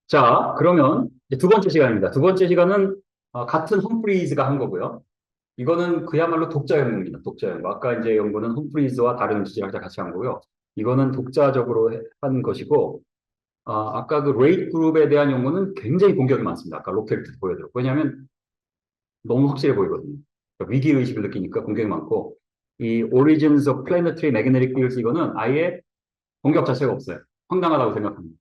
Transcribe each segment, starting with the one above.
자, 그러면 이제 두 번째 시간입니다. 두 번째 시간은 같은 humphreys가 한 거고요. 이거는 그야말로 독자 연구입니다. 독자 연구. 아까 이제 연구는 humphreys와 다른 지질학자 같이 한 거고요. 이거는 독자적으로 한 것이고, 아까 그 레이트 그룹에 대한 연구는 굉장히 공격이 많습니다. 아까 로켓 보여드렸고. 왜냐하면 너무 확실해 보이거든요. 그러니까 위기의식을 느끼니까 공격이 많고, 이 Origins of Planetary Magnetic Fields 이거는 아예 공격 자체가 없어요. 황당하다고 생각합니다.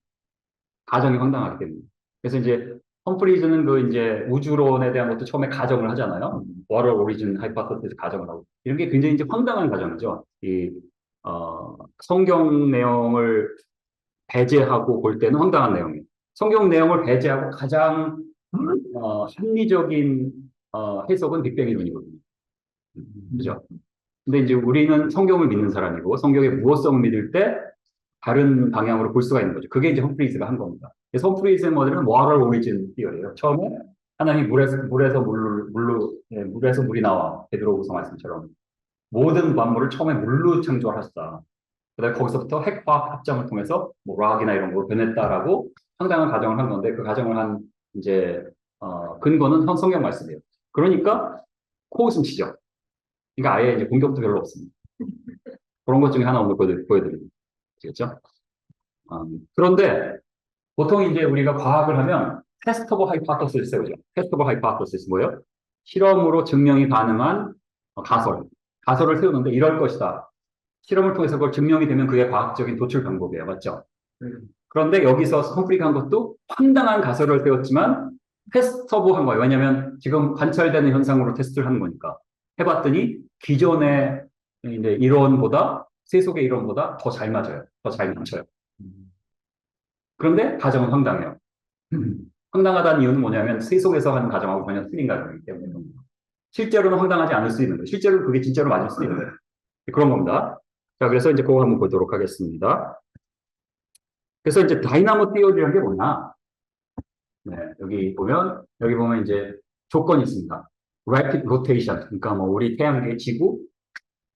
가정이 황당하기 때문에. 그래서 이제 험프리즈는 그 이제 우주론에 대한 것도 처음에 가정을 하잖아요. 워럴 오리진 하이파토시스 가정을 하고. 이런 게 굉장히 이제 황당한 가정이죠. 성경 내용을 배제하고 볼 때는 황당한 내용이에요. 성경 내용을 배제하고 가장, 합리적인, 해석은 빅뱅 이론이거든요. 그죠? 근데 이제 우리는 성경을 믿는 사람이고 성경의 무엇성을 믿을 때 다른 방향으로 볼 수가 있는 거죠. 그게 이제 험프리즈가 한 겁니다. 그래서 험프리즈의 모델은 모럴 오리진 티어리예요. 처음에 하나님이 물에서 물이 나와. 베드로 말씀처럼 모든 만물을 처음에 물로 창조하셨다. 그다음에 거기서부터 핵과학 합작을 통해서 뭐 락이나 이런 걸로 변했다라고 상당한 가정을 한 건데 그 가정을 한 이제 근거는 현 성경 말씀이에요. 그러니까 코웃음 치죠. 그러니까 아예 이제 공격도 별로 없습니다. 그런 것 중에 하나 오늘 보여드립니다. 아시겠죠? 그런데 보통 이제 우리가 과학을 하면 테스트 오브 하이파토시스를 세우죠. 테스트 오브 하이파토시스 뭐예요? 실험으로 증명이 가능한 가설. 가설을 세우는데 이럴 것이다. 실험을 통해서 그걸 증명이 되면 그게 과학적인 도출 방법이에요. 맞죠? 그런데 여기서 컴플리한 것도 황당한 가설을 세웠지만 테스트오브 한 거예요. 왜냐하면 지금 관찰되는 현상으로 테스트를 하는 거니까. 해봤더니 기존의 이제 이론보다 세속의 이론보다 더 잘 맞아요. 더 잘 맞춰요. 그런데 가정은 황당해요. 황당하다는 이유는 뭐냐면 세속에서 하는 가정하고 전혀 틀린 가정이기 때문에 실제로는 황당하지 않을 수 있는 거예요. 실제로 그게 진짜로 맞을 수 있는 거예요. 그런 겁니다. 자, 그래서 이제 그거 한번 보도록 하겠습니다. 그래서 이제 다이나모 티어리라는 게 뭐냐? 네, 여기 보면 이제 조건이 있습니다. rapid rotation. 그러니까 뭐 우리 태양계 지구,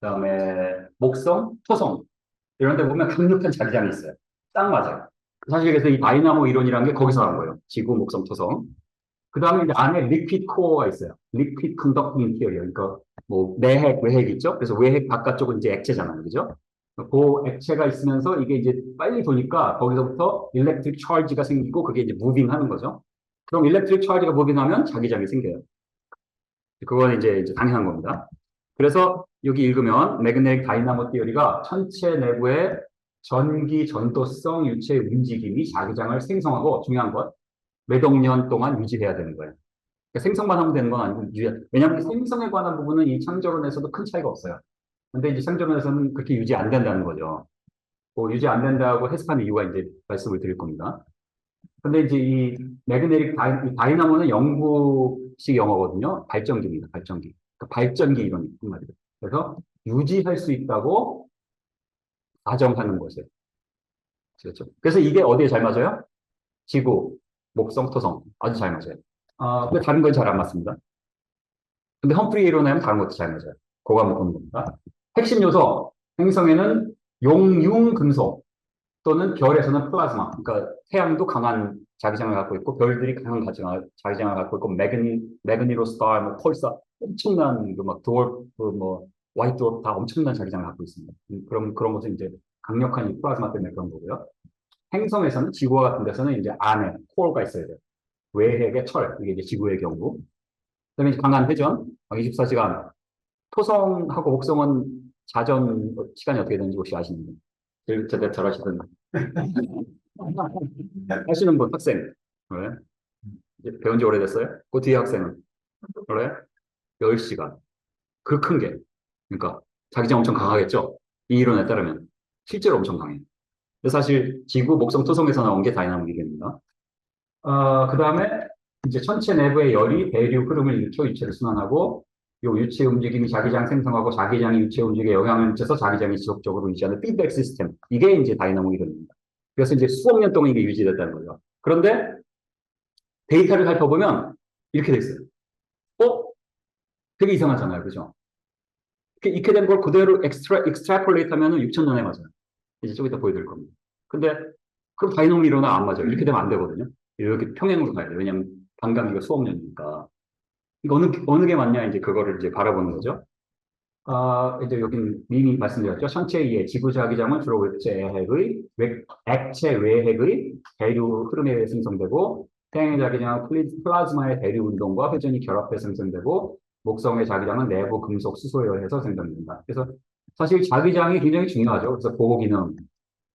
그다음에 목성, 토성 이런 데 보면 강력한 자기장이 있어요. 딱 맞아요. 사실 그래서 이 다이나모 이론이라는 게 거기서 나온 거예요. 지구, 목성, 토성. 그 다음에 이제 안에 리퀴드 코어가 있어요. 리퀴드 컨덕팅 티어리. 그러니까 뭐 내핵, 외핵 있죠? 그래서 외핵 바깥쪽은 이제 액체잖아요. 그죠? 그 액체가 있으면서 이게 이제 빨리 도니까 거기서부터 일렉트릭 차지가 생기고 그게 이제 무빙 하는 거죠. 그럼 일렉트릭 차지가 무빙하면 자기장이 생겨요. 그건 이제 당연한 겁니다. 그래서 여기 읽으면 매그네틱 다이나모 티어리가 천체 내부의 전기 전도성 유체의 움직임이 자기장을 생성하고 중요한 것 몇억 년 동안 유지해야 되는 거예요. 그러니까 생성만 하면 되는 건 아니고 왜냐하면 생성에 관한 부분은 이 창조론에서도 큰 차이가 없어요. 근데 이제 창조론에서는 그렇게 유지 안 된다는 거죠. 뭐 유지 안 된다고 해석하는 이유가 이제 말씀을 드릴 겁니다. 근데 이제 이 매그네틱 다이나모는 영국식 영어거든요. 발전기입니다. 발전기. 그러니까 발전기 이론 말이죠. 그래서 유지할 수 있다고 가정하는 것이에요. 그렇죠. 그래서 이게 어디에 잘 맞아요? 지구, 목성, 토성 아주 잘 맞아요. 근데 다른 건 잘 안 맞습니다. 근데 험프리 이론에는 다른 것도 잘 맞아요. 그거 한번 보는 겁니다. 핵심 요소, 행성에는 용융 금속 또는 별에서는 플라즈마. 그러니까 태양도 강한 자기장을 갖고 있고 별들이 강한 자기장을 갖고 있고 매그니로 스타, 뭐 펄사 엄청난 그막 드월 그뭐 화이트 드워프 다 엄청난 자기장을 갖고 있습니다. 그런 것은 이제 강력한 이 플라즈마 때문에 그런 거고요. 행성에서는 지구와 같은 데서는 이제 안에 코어가 있어야 돼요. 외핵의 철, 이게 이제 지구의 경우. 그다음에 이제 강한 회전, 24시간. 토성하고 목성은 자전 시간이 어떻게 되는지 혹시 아시는지? 제대로 잘 아시던 하시는 분 학생. 그래? 이제 배운 지 오래됐어요? 그 뒤에 학생은 그래? 10시간. 그 큰 게. 그러니까 자기장 엄청 강하겠죠? 이 이론에 따르면 실제로 엄청 강해요. 그래서 사실 지구, 목성, 토성에서 나온 게 다이나믹입니다. 그 다음에 이제 천체 내부의 열이 대류 흐름을 일으켜 유체를 순환하고 요 유체 움직임이 자기장 생성하고 자기장이 유체 움직임에 영향을 미쳐서 자기장이 지속적으로 유지하는 피드백 시스템. 이게 이제 다이나모 이론입니다. 그래서 이제 수억 년 동안 이게 유지됐다는 거죠. 그런데 데이터를 살펴보면 이렇게 돼 있어요. 어? 되게 이상하잖아요. 그죠? 이렇게 된 걸 그대로 익스트라폴레이트 하면 6천 년에 맞아요. 이제 좀 이따 보여드릴 겁니다. 근데 그럼 다이나모 이론은 안 맞아요. 이렇게 되면 안 되거든요. 이렇게 평행으로 가야 돼요. 왜냐면 반감기가 수억 년이니까. 그러니까 어느 게 맞냐, 이제 그거를 이제 바라보는 거죠. 이제 여기 이미 말씀드렸죠. 천체의 지구 자기장은 주로 액체 외핵의 대류 흐름에 의해 생성되고, 태양의 자기장은 플라즈마의 대류 운동과 회전이 결합해 생성되고, 목성의 자기장은 내부 금속 수소에 의해서 생성된다. 그래서 사실 자기장이 굉장히 중요하죠. 그래서 보호 기능,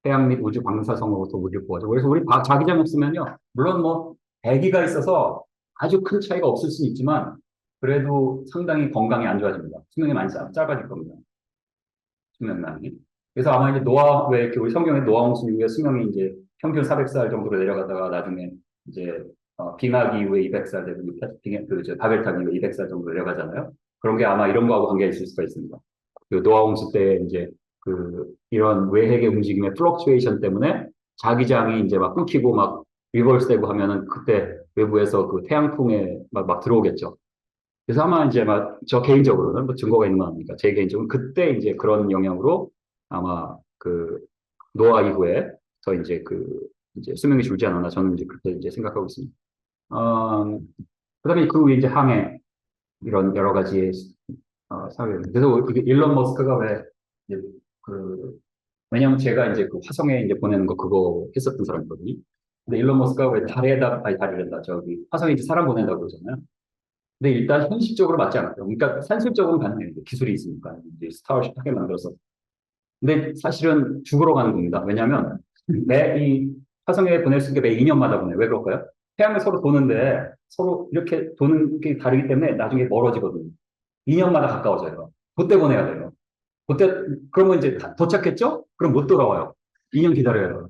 태양 및 우주 방사성으로부터 우주를 보호하죠. 그래서 우리 자기장 없으면요, 물론 뭐 대기가 있어서 아주 큰 차이가 없을 수는 있지만, 그래도 상당히 건강이 안 좋아집니다. 수명이 많이 짧아질 겁니다. 수명량이. 그래서 아마 이제 왜 이렇게 우리 성경의 노아 홍수 이후에 수명이 이제 평균 400살 정도로 내려가다가 나중에 이제 빙하기 이후에 200살 되고 바벨탑 이후에 200살 정도 내려가잖아요. 그런 게 아마 이런 거하고 관계가 있을 수가 있습니다. 그 노아 홍수 때 이제 이런 외핵의 움직임의 플럭추에이션 때문에 자기장이 이제 막 끊기고 막 리버스되고 하면은 그때 외부에서 그 태양풍에 막 들어오겠죠. 그래서 아마 이제 막 저 개인적으로는 뭐 증거가 있는 건 아니니까 제 개인적으로 그때 이제 그런 영향으로 아마 노아 이후에 더 이제 이제 수명이 줄지 않았나 저는 이제 그렇게 이제 생각하고 있습니다. 그다음에 그 후에 이제 항해 이런 여러 가지의 사회. 그래서 이게 일론 머스크가 왜 이제 왜냐면 제가 이제 그 화성에 이제 보내는 거 그거 했었던 사람이거든요. 근데 일론 머스크가 왜 달에다 저기 화성에 이제 사람 보낸다고 그러잖아요. 근데 일단 현실적으로 맞지 않아요. 그러니까 산술적으로는 가능해요. 기술이 있으니까. 이제 스타워십 하게 만들어서. 근데 사실은 죽으러 가는 겁니다. 왜냐하면 매 화성에 보낼 수 있는 게 매 2년마다 보내요. 왜 그럴까요? 태양을 서로 도는데 서로 이렇게 도는 게 다르기 때문에 나중에 멀어지거든요. 2년마다 가까워져요. 그때 보내야 돼요. 그때 그러면 이제 도착했죠? 그럼 못 돌아와요. 2년 기다려요.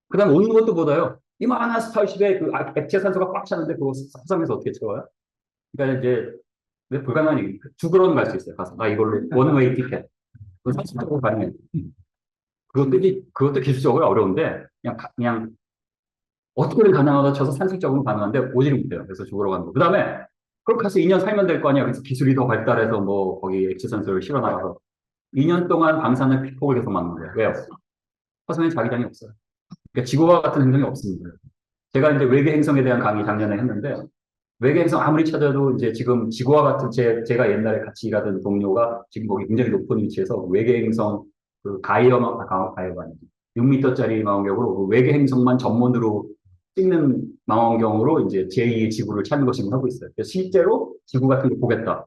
그다음 오는 것도 보다요. 이만한 스타쉽에 액체 산소가 꽉 찼는데 그거 화성에서 어떻게 채워요? 그러니까 이제 왜 불가능한 얘기 죽으러는 갈 수 있어요. 가서 이걸로 원웨이 티켓. 그건 사실적으로 가능해요. 그것도 기술적으로 어려운데 그냥 어떻게든 가능하다 쳐서 산술적으로 가능한데 오지를 못해요. 그래서 죽으러 가는 거. 그다음에 그럼 가서 2년 살면 될 거 아니야. 그래서 기술이 더 발달해서 뭐 거기 액체산소를 실어 나가서 2년 동안 방사능 피폭을 계속 막는 거예요. 왜요? 화성에 자기장이 없어요. 그러니까 지구와 같은 행성이 없습니다. 제가 이제 외계 행성에 대한 강의 작년에 했는데 외계 행성 아무리 찾아도 이제 지금 지구와 같은 제가 옛날에 같이 일하던 동료가 지금 거기 굉장히 높은 위치에서 외계 행성 가이어가 아니지 6m짜리 망원경으로 외계 행성만 전문으로 찍는 망원경으로 이제 제2의 지구를 찾는 거 지금 하고 있어요. 그래서 실제로 지구 같은 거 보겠다.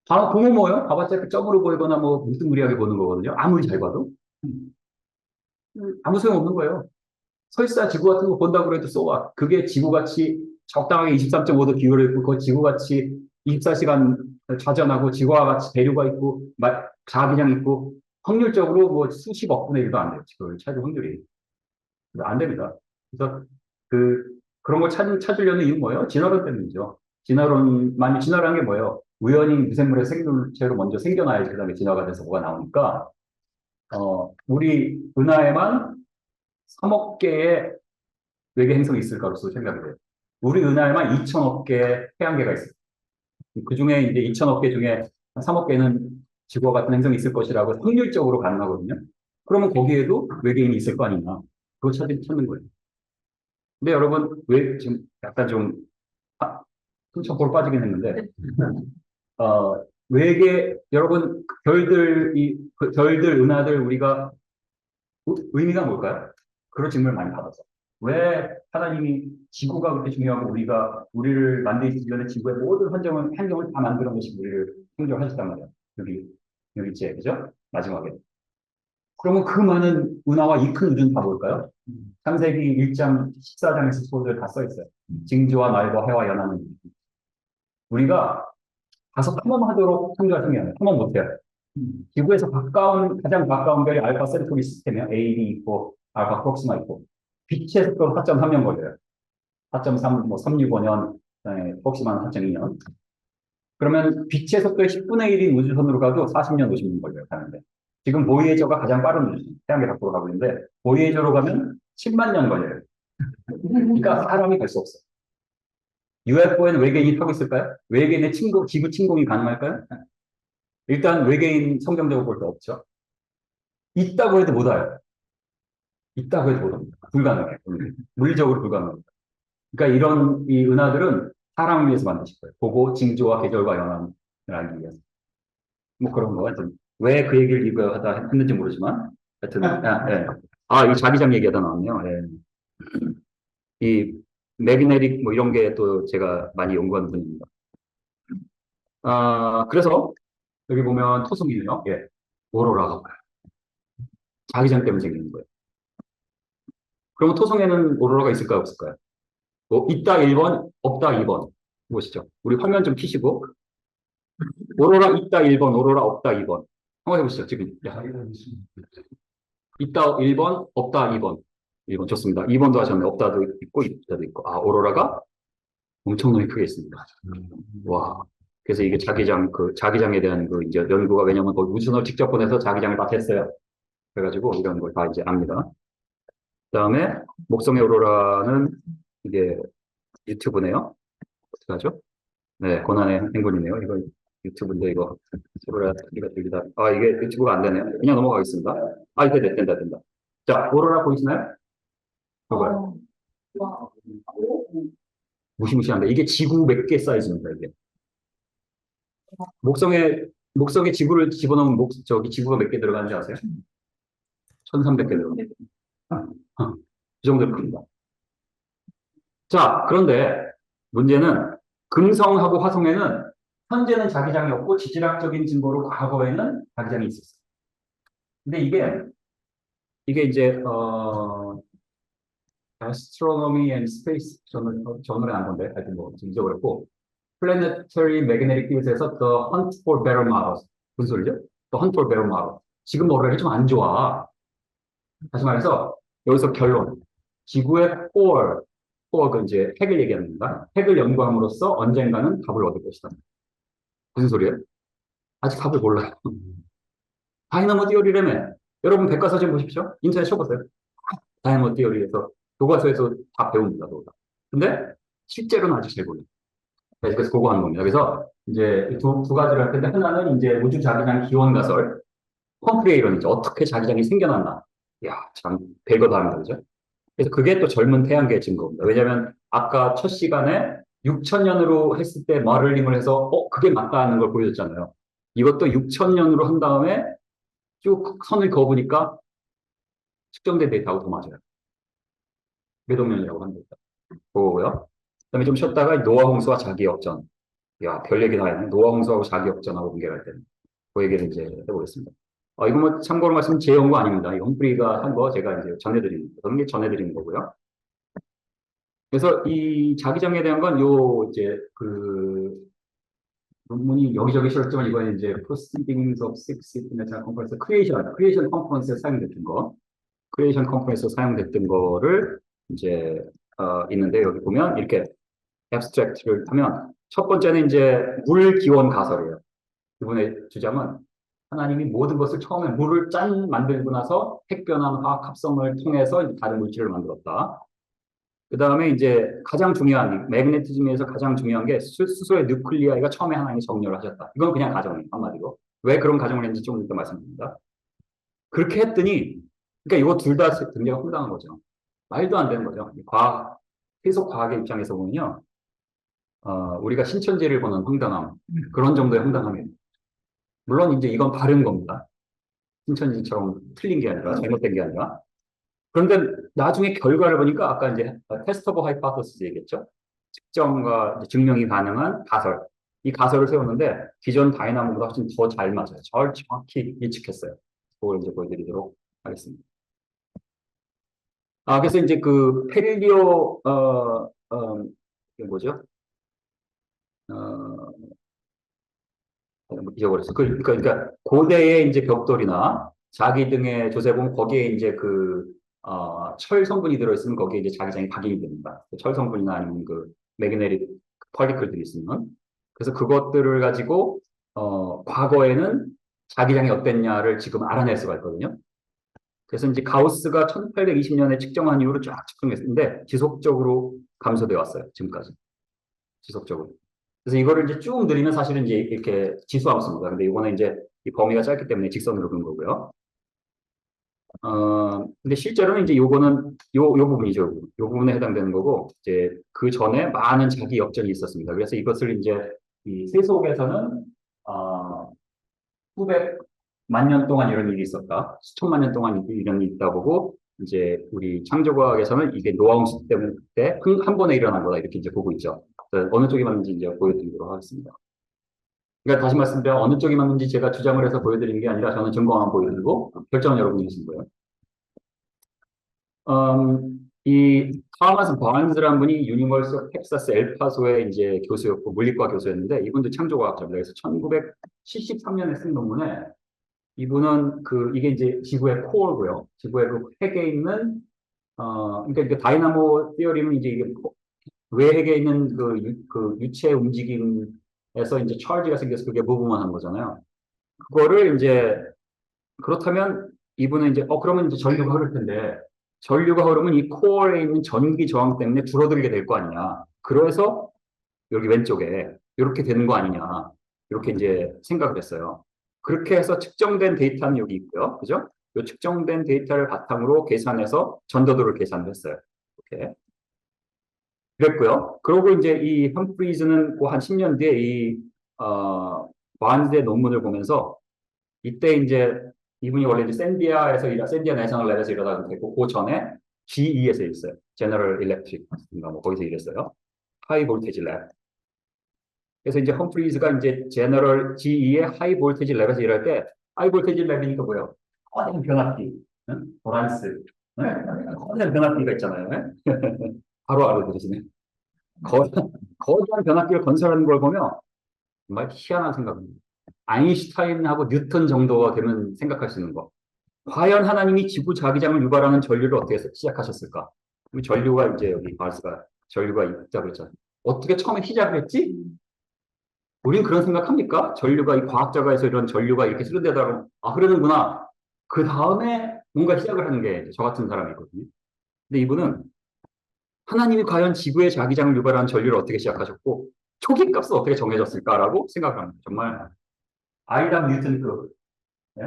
보면 뭐요? 봐봤자 점으로 보이거나 뭐 무스무리하게 보는 거거든요. 아무리 잘 봐도. 아무 소용 없는 거예요. 설사 지구 같은 거 본다고 해도 쏘아. 그게 지구같이 적당하게 23.5도 기울어 있고, 그 지구같이 24시간 좌전하고, 지구와 같이 대류가 있고, 자기장 있고, 확률적으로 뭐 수십억 분의 1도 안 돼요. 지구를 찾을 확률이. 안 됩니다. 그래서 그런 걸 찾으려는 이유는 뭐예요? 진화론 때문이죠. 진화라는 게 뭐예요? 우연히 미생물의 생물체로 먼저 생겨나야지 그 다음에 진화가 돼서 뭐가 나오니까, 우리 은하에만 3억 개의 외계 행성이 있을 거로서 생각을 해요. 우리 은하에만 2천억 개의 태양계가 있어요. 그 중에 이제 2천억 개 중에 3억 개는 지구와 같은 행성이 있을 것이라고 확률적으로 가능하거든요. 그러면 거기에도 외계인이 있을 거 아니냐. 그거 찾는 거예요. 근데 여러분, 왜 지금 약간 좀, 볼 빠지긴 했는데, 여러분, 별들, 은하들, 우리가, 의미가 뭘까요? 그런 질문을 많이 받았어. 왜 하나님이 지구가 그렇게 중요하고 우리를 만드시기 전에 지구의 모든 환경을 다 만들어 놓으시고 우리를 창조하셨단 말이야. 여기째, 그죠? 마지막에. 그러면 그 많은 은하와 이 큰 우주는 다 뭘까요? 창세기 1장 14장에서 소들 다 써 있어요. 징조와 날과 해와 연하는 우리가 가서 탐험하도록 창조하신 게 아니라 탐험 못해요. 지구에서 가장 가까운 별이 알파 세르토리 시스템이야. AD 있고, 알파 프록시마 있고. 빛의 속도로 4.3년 걸려요. 4.3, 뭐 365년, 프록시마는 4.2년. 그러면 빛의 속도의 10분의 1인 우주선으로 가도 40년, 50년 걸려요. 가는데. 지금 보이에저가 가장 빠른 우주선. 태양계 밖으로 가고 있는데, 보이에저로 가면 10만 년 걸려요. 그러니까 사람이 갈 수 없어요. UFO에는 외계인이 타고 있을까요? 외계인의 지구 침공이 가능할까요? 일단 외계인 성경적으로 볼 때 없죠. 있다고 해도 못 와요. 있다고 해도 못합니다. 불가능해요. 물리적으로 불가능합니다. 그러니까 이런 이 은하들은 사람을 위해서 만드신 거예요. 보고 징조와 계절과 연함을 알기 위해서. 뭐 그런 거 하여튼 왜 그 얘기를 이거 하다 했는지 모르지만 하여튼 예. 이 자기장 얘기하다 나왔네요. 예. 이 매그네틱 뭐 이런 게 또 제가 많이 연구하는 분입니다. 그래서 여기 보면 토성이요. 예. 오로라가 자기장 때문에 생기는 거예요. 그러면 토성에는 오로라가 있을까요, 없을까요? 뭐 있다 1번, 없다 2번. 보시죠. 우리 화면 좀 키시고 오로라 있다 1번, 오로라 없다 2번. 한번 해보시죠. 지금 있다 1번, 없다 2번. 1번 좋습니다. 2번도 하셨네. 없다도 있고 있다도 있고. 오로라가 엄청나게 크게 있습니다. 와. 그래서 이게 자기장에 대한 그 이제 연구가 왜냐면 거기 우주선을 직접 보내서 자기장을 다 했어요. 그래가지고 이런 걸 다 이제 압니다. 그다음에 목성의 오로라는 이게 유튜브네요. 어떻게 하죠? 네, 고난의 행군이네요. 이거 유튜브인데 이거 오로라 소리가 들리다. 이게 유튜브가 안 되네요. 그냥 넘어가겠습니다. 이제 된다. 자, 오로라 보이시나요? 이거요. 와. 무시무시한데 이게 지구 몇 개 사이즈입니다. 이게 목성에 지구를 집어넣으면 저기 지구가 몇 개 들어가는지 아세요? 1300개 들어갑니다. 이 정도로 큽니다. 자, 그런데 문제는 금성하고 화성에는 현재는 자기장이 없고 지질학적인 증거로 과거에는 자기장이 있었어요. 근데 이게 이제 Astronomy and Space 저널에 난 건데 하여튼 뭐 잊어버렸고 Planetary Magnetic Field에서 The Hunt for Better Models 무슨 소리죠? The Hunt for Better Model 지금 머리가 좀 안 좋아. 다시 말해서 여기서 결론 지구의 코어가 이제 핵을 얘기하는 겁니다. 핵을 연구함으로써 언젠가는 답을 얻을 것이다. 무슨 소리예요? 아직 답을 몰라요. 다이나모 띠어리라며 여러분 백과사전 보십시오. 인터넷 쳐보세요. 다이나모 띠어리에서 교과서에서 다 배웁니다. 근데 실제로는 아직 잘 몰라요. 그래서 그거 하는 겁니다. 그래서 이제 두 가지를 할 텐데 하나는 이제 우주 자기장 기원 가설 컴프레이론이죠. 어떻게 자기장이 생겨났나. 참 별거 다 합니다. 그죠? 그래서 그게 또 젊은 태양계의 증거입니다. 왜냐하면 아까 첫 시간에 6천년으로 했을 때 마를링을 해서 그게 맞다는 걸 보여줬잖아요. 이것도 6천년으로 한 다음에 쭉 선을 그어보니까 측정된 데이터하고 더 맞아요. 매동면이라고 합니다. 그거고요. 그다음에 좀 쉬었다가 노아 홍수와 자기 역전. 별 얘기 다 했네. 노아 홍수하고 자기 역전하고 연결할 때는. 그 얘기를 이제 해보겠습니다. 이거 뭐 참고로 말씀은 제 연구 아닙니다. 이 홈프리가 한 거 제가 이제 전해드리는 거고요. 그래서 이 자기장에 대한 건 이제 논문이 여기저기 실었지만 이번에 이제 Proceedings of Six International Conference 크리에이션 컨퍼런스에 사용됐던 거, 크리에이션 컨퍼런스에 사용됐던 거를 이제 있는데 여기 보면 이렇게 앱스트랙트를 하면 첫 번째는 이제 물 기원 가설이에요. 이번에 주장은 하나님이 모든 것을 처음에 물을 만들고 나서 핵변환 화학 합성을 통해서 다른 물질을 만들었다. 그 다음에 이제 가장 중요한, 매그네티즘에서 가장 중요한 게 수소의 뉴클리아이가 처음에 하나님이 정렬을 하셨다. 이건 그냥 가정이에요, 한마디로. 왜 그런 가정을 했는지 좀 이따 말씀드립니다. 그렇게 했더니, 그러니까 이거 둘 다 굉장히 황당한 거죠. 말도 안 되는 거죠. 해석 과학의 입장에서 보면요. 우리가 신천지를 보는 황당함, 그런 정도의 황당함이에요. 물론 이제 이건 바른 겁니다. 신천지처럼 틀린 게 아니라, 잘못된 게 아니라. 그런데 나중에 결과를 보니까 아까 이제 테스트 오브 하이파토시스 얘기했죠. 측정과 증명이 가능한 가설. 이 가설을 세웠는데 기존 다이나모보다 훨씬 더 잘 맞아요. 절 정확히 예측했어요. 그걸 이제 보여드리도록 하겠습니다. 그래서 이제 그 페릴리오 이게 뭐죠? 잊어버렸어. 그러니까 고대의 이제 벽돌이나 자기 등의 조세 보면 거기에 이제 철 성분이 들어있으면 거기에 이제 자기장이 각인이 됩니다. 철 성분이나 아니면 매그네틱 파티클들이 있으면. 그래서 그것들을 가지고, 과거에는 자기장이 어땠냐를 지금 알아낼 수가 있거든요. 그래서 이제 가우스가 1820년에 측정한 이후로 쫙 측정했는데 지속적으로 감소되어 왔어요. 지금까지. 지속적으로. 그래서 이거를 이제 쭉 늘리면 사실은 이제 이렇게 지수함수입니다. 근데 이거는 이제 이 범위가 짧기 때문에 직선으로 그런 거고요. 근데 실제로는 이제 요거는 요 부분이죠. 요 부분에 해당되는 거고, 이제 그 전에 많은 자기 역전이 있었습니다. 그래서 이것을 이제 이 세속에서는, 어, 수백만 년 동안 이런 일이 있었다. 수천만 년 동안 이런 일이 있다 보고, 이제 우리 창조과학에서는 이게 노아움 시대 때문에 한 번에 일어난 거다. 이렇게 이제 보고 있죠. 그래서 어느 쪽이 맞는지 이제 보여드리도록 하겠습니다. 그러니까 다시 말씀드려 어느 쪽이 맞는지 제가 주장을 해서 보여드리는 게 아니라 저는 증거만 보여드리고 결정은 여러분이 하시는 거예요. 이 타마스 바운즈라는 분이 유니버스 오브 텍사스 엘파소의 이제 교수였고 물리과 교수였는데 이분도 창조과학자입니다. 그래서 1973년에 쓴 논문에 이분은 그 이게 이제 지구의 코어고요. 지구의 그 핵에 있는 그러니까 그 다이나모 티어리는 이제 이게 외핵에 있는 그 유체 움직임에서 이제 찰지가 생겨서 그게 무브먼 하는 거잖아요. 그거를 이제 그렇다면 이분은 이제 그러면 이제 전류가 흐를 텐데 전류가 흐르면 이 코어에 있는 전기 저항 때문에 줄어들게 될 거 아니냐. 그래서 여기 왼쪽에 이렇게 되는 거 아니냐. 이렇게 이제 생각을 했어요. 그렇게 해서 측정된 데이터는 여기 있고요. 그죠? 이 측정된 데이터를 바탕으로 계산해서 전도도를 계산을 했어요. 이렇게. 그랬고요. 그리고 이제 이 험프리즈는 그 한 10년 뒤에 바은즈의 논문을 보면서 이때 이제 이분이 원래 이제 샌디아 내셔널 랩에서 일하다가 됐고, 그 전에 GE에서 일했어요. 제너럴 일렉트릭인가 뭐 거기서 일했어요. 하이 볼테이지 랩. 그래서 이제 험프리즈가 이제 GE의 하이 볼테이지 랩에서 일할 때, 하이 볼테이지 랩이니까 뭐예요? 거대한 변압기, 응? 도란스, 응? 거대한 변압기가 있잖아요. 응? 바로 알아들으시네. 거대한 변압기를 건설하는 걸 보면 정말 희한한 생각입니다. 아인슈타인하고 뉴턴 정도가 되면 생각할 수 있는 거. 과연 하나님이 지구 자기장을 유발하는 전류를 어떻게 시작하셨을까? 전류가 이제 여기 바스가 전류가 있다고 그랬잖아요. 어떻게 처음에 시작을 했지? 우린 그런 생각합니까? 전류가 이 과학자가 해서 이런 전류가 이렇게 흐르되다가 흐르는구나. 그 다음에 뭔가 시작을 하는 게 저 같은 사람이 있거든요. 근데 이분은 하나님이 과연 지구의 자기장을 유발하는 전류를 어떻게 시작하셨고 초기 값은 어떻게 정해졌을까라고 생각을 합니다. 정말 아이작 뉴턴급, 예?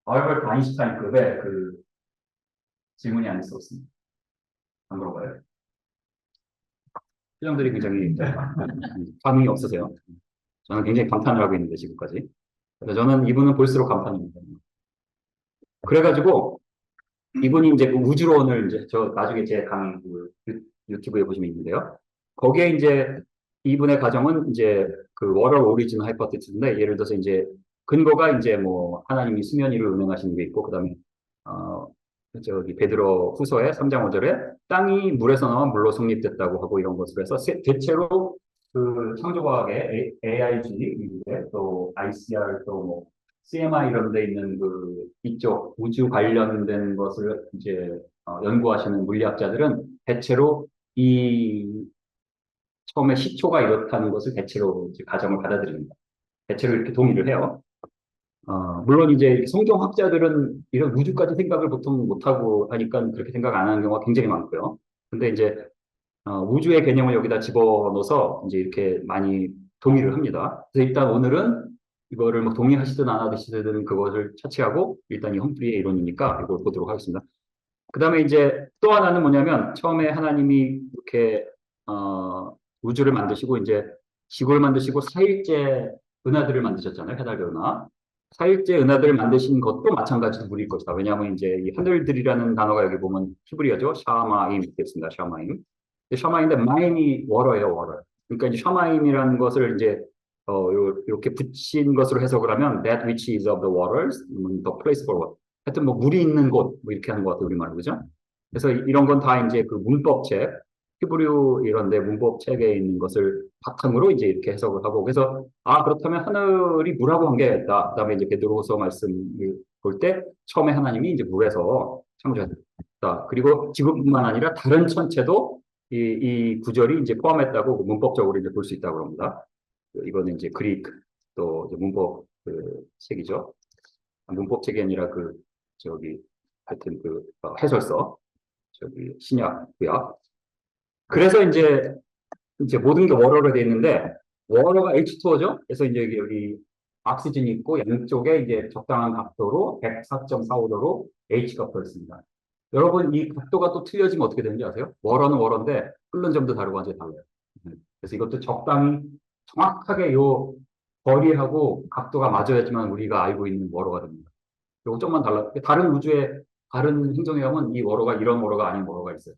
알버트 아인슈타인급의 그 질문이 아닐 수 없습니다. 안 물어봐요. 표정들이 굉장히 반응이 없으세요. 저는 굉장히 감탄을 하고 있는데 지금까지. 그래서 저는 이분은 볼수록 감탄입니다. 그래가지고 이분이 이제 그 우주론을 이제 저 나중에 제 강의 그 유튜브에 보시면 있는데요. 거기에 이제 이분의 가정은 이제 그 워럴 오리진 하이퍼티스인데 예를 들어서 이제 근거가 이제 뭐 하나님이 수면 위를 운행하시는 게 있고 그다음에 어 저기 베드로 후서의 3장 5절에 땅이 물에서 나와 물로 성립됐다고 하고 이런 것을 해서 대체로 그 창조과학의 AIG 또 ICR 또뭐 CMI 이런 데 있는 그 이쪽 우주 관련된 것을 이제 연구하시는 물리학자들은 대체로 이 처음에 시초가 이렇다는 것을 대체로 이제 가정을 받아들입니다. 대체로 이렇게 동의를 해요. 물론 이제 성경학자들은 이런 우주까지 생각을 보통 못하고 하니까 그렇게 생각 안 하는 경우가 굉장히 많고요. 근데 이제 우주의 개념을 여기다 집어넣어서 이제 이렇게 많이 동의를 합니다. 그래서 일단 오늘은 이거를 뭐 동의하시든 안 하시든 그것을 차치하고 일단 이 험프리의 이론이니까 이걸 보도록 하겠습니다. 그 다음에 이제 또 하나는 뭐냐면 처음에 하나님이 이렇게 우주를 만드시고 이제 지구를 만드시고 사일제 은하들을 만드셨잖아요. 해달의 은하. 사일제 은하들을 만드신 것도 마찬가지로 물일 것이다. 왜냐하면 이제 이 하늘들이라는 단어가 여기 보면 히브리어죠. 샤마임 있겠습니다. 샤마임. 샤마임인데 마임이 워러예요. 워러. 그러니까 이제 샤마임이라는 것을 이제 이렇게 붙인 것으로 해석을 하면 that which is of the waters, the place for water. 하여튼 뭐 물이 있는 곳, 뭐 이렇게 하는 것 같아요, 우리말로, 그죠? 그래서 이런 건 다 이제 그 문법책, 히브리어 이런데 문법책에 있는 것을 바탕으로 이제 이렇게 해석을 하고, 그래서, 그렇다면 하늘이 물하고 관계가 있다. 그 다음에 이제 베드로후서 말씀을 볼 때, 처음에 하나님이 이제 물에서 창조했다. 그리고 지구뿐만 아니라 다른 천체도 이 구절이 이제 포함했다고 문법적으로 이제 볼 수 있다고 합니다. 이거는 이제 그리크, 또 이제 문법 그 책이죠. 문법 책이 아니라 저기 하여튼 해설서 저기 신약 구약. 그래서 이제 모든 게 워러로 돼 있는데 워러가 H2O죠. 그래서 이제 여기 옥시즌이 있고 양쪽에 이제 적당한 각도로 104.45도로 h가 붙어있습니다. 여러분, 이 각도가 또 틀려지면 어떻게 되는지 아세요? 월어는 월어인데 끓는 점도 다르고 완전히 달라요. 그래서 이것도 적당히 정확하게 요 거리하고 각도가 맞아야지만 우리가 알고 있는 월어가 됩니다. 요거 좀만 달라. 다른 우주의 다른 행성에 가면 이 월어가 이런 월어가 아닌 월어가 있어요.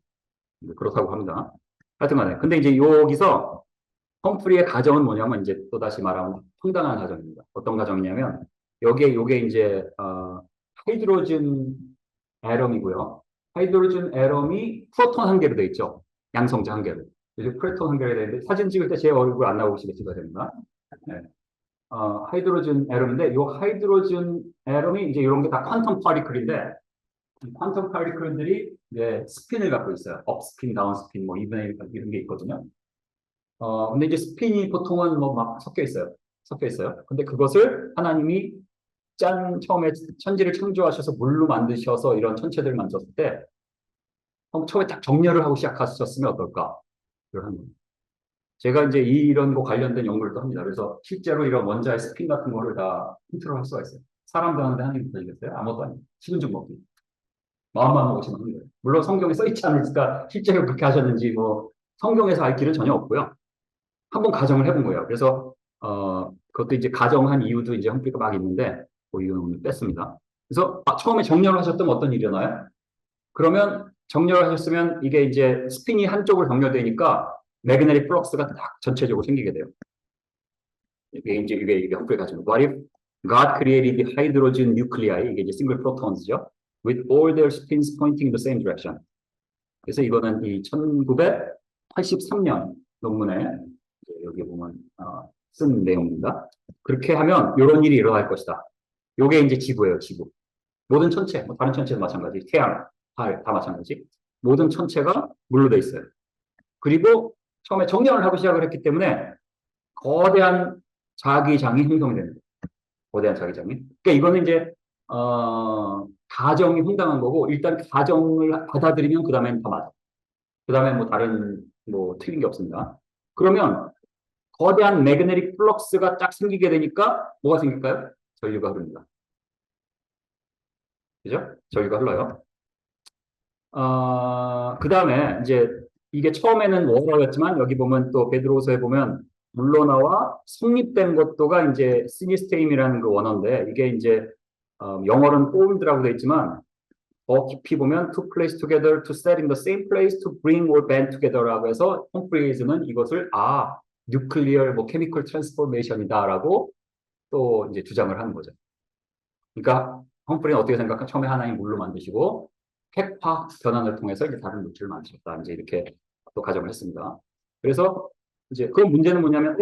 그렇다고 합니다. 하여튼 간에. 근데 이제 여기서 험프리의 가정은 뭐냐면 이제 또다시 말하면 황당한 가정입니다. 어떤 가정이냐면 여기에 요게 이제 하이드로즌 애럼이고요. 하이드로즌 애럼이 프로톤 한 개로 돼 있죠. 양성자 한 개로. 요즘 프로톤 한 개로 돼 있는데 사진 찍을 때 제 얼굴 안 나오고 찍어야 됩니다. 네. 하이드로즌 애럼인데 이 하이드로즌 애럼이 이제 이런 게 다 퀀텀 파티클인데 퀀텀 파티클들이 이제 스핀을 갖고 있어요. 업스핀, 다운스핀, 뭐 이분의 이런 게 있거든요. 근데 이제 스핀이 보통은 뭐 막 섞여 있어요. 섞여 있어요. 근데 그것을 하나님이 처음에 천지를 창조하셔서 물로 만드셔서 이런 천체들을 만들었을 때 처음에 딱 정렬을 하고 시작하셨으면 어떨까? 그걸 한 겁니다. 제가 이제 이런 거 관련된 연구를 또 합니다. 그래서 실제로 이런 원자의 스핀 같은 거를 다 컨트롤할 수가 있어요. 사람도 하는데 하나님 보시겠어요? 아무것도 아니에요. 식은 죽 먹기. 마음만 먹으시면 하는 거예요. 물론 성경에 써 있지 않으니까 실제로 그렇게 하셨는지 뭐 성경에서 알 길은 전혀 없고요. 한번 가정을 해본 거예요. 그래서 그것도 이제 가정한 이유도 이제 험프리가 막 있는데 뭐 이건 뺐습니다. 그래서 처음에 정렬을 하셨다면 어떤 일이 일어나요? 그러면 정렬을 하셨으면 이게 이제 스핀이 한쪽으로 정렬되니까 매그네틱 플럭스가 딱 전체적으로 생기게 돼요. 이게 험프리 가정. What if God created the hydrogen nuclei 이게 이제 싱글 프로톤스죠. With all their spins pointing in the same direction. 그래서 이거는 이 1983년 논문에 여기 보면 쓴 내용입니다. 그렇게 하면 이런 일이 일어날 것이다. 요게 이제 지구예요, 지구. 모든 천체, 뭐 다른 천체도 마찬가지, 태양, 달 다 마찬가지. 모든 천체가 물로 돼 있어요. 그리고 처음에 정렬을 하고 시작을 했기 때문에 거대한 자기장이 형성이 됩니다. 거대한 자기장이. 그러니까 이거는 이제 가정이 황당한 거고 일단 가정을 받아들이면 그 다음엔 다 맞아. 그 다음에 뭐 다른 뭐 틀린 게 없습니다. 그러면 거대한 매그네틱 플럭스가 딱 생기게 되니까 뭐가 생길까요? 전류가 흐릅니다. 그죠? 전류가 흘러요. 그 다음에 이제 이게 처음에는 워러였지만 여기 보면 또 베드로서에 보면 물러나와 성립된 것도가 이제 시니스테임이라는 그 원어인데 이게 이제 영어로는 formed라고 되어 있지만 더 깊이 보면 to place together, to set in the same place, to bring or band together라고 해서 홈프리즈는 이것을 nuclear 뭐 chemical transformation이다라고 또 이제 주장을 하는 거죠. 그러니까 험프리는 어떻게 생각하면 처음에 하나님 물로 만드시고 핵화 변환을 통해서 이제 다른 물질을 만드셨다. 이제 이렇게 또 가정을 했습니다. 그래서 이제 그 문제는 뭐냐면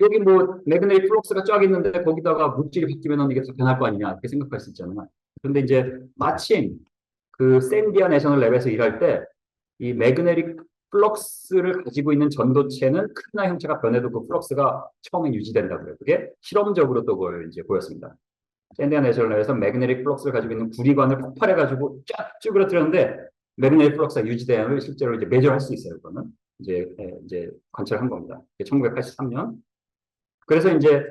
여기 뭐 매그네틱 플럭스가 쫙 있는데 거기다가 물질이 바뀌면 이게 다 변할 거 아니냐 이렇게 생각할 수 있잖아요. 그런데 이제 마침 그 샌디아 내셔널 랩에서 일할 때 이 매그네틱 플럭스를 가지고 있는 전도체는 크기나 형체가 변해도 그 플럭스가 처음에 유지된다고 해요. 그게 실험적으로 또 그걸 이제 보였습니다. 샌디아 내셔널에서 매그네틱 플럭스를 가지고 있는 구리관을 폭발해가지고 쫙 쭈그러뜨렸는데 매그네틱 플럭스가 유지되는 걸 실제로 이제 매저할 수 있어요. 그거는 이제 관찰한 겁니다. 1983년. 그래서 이제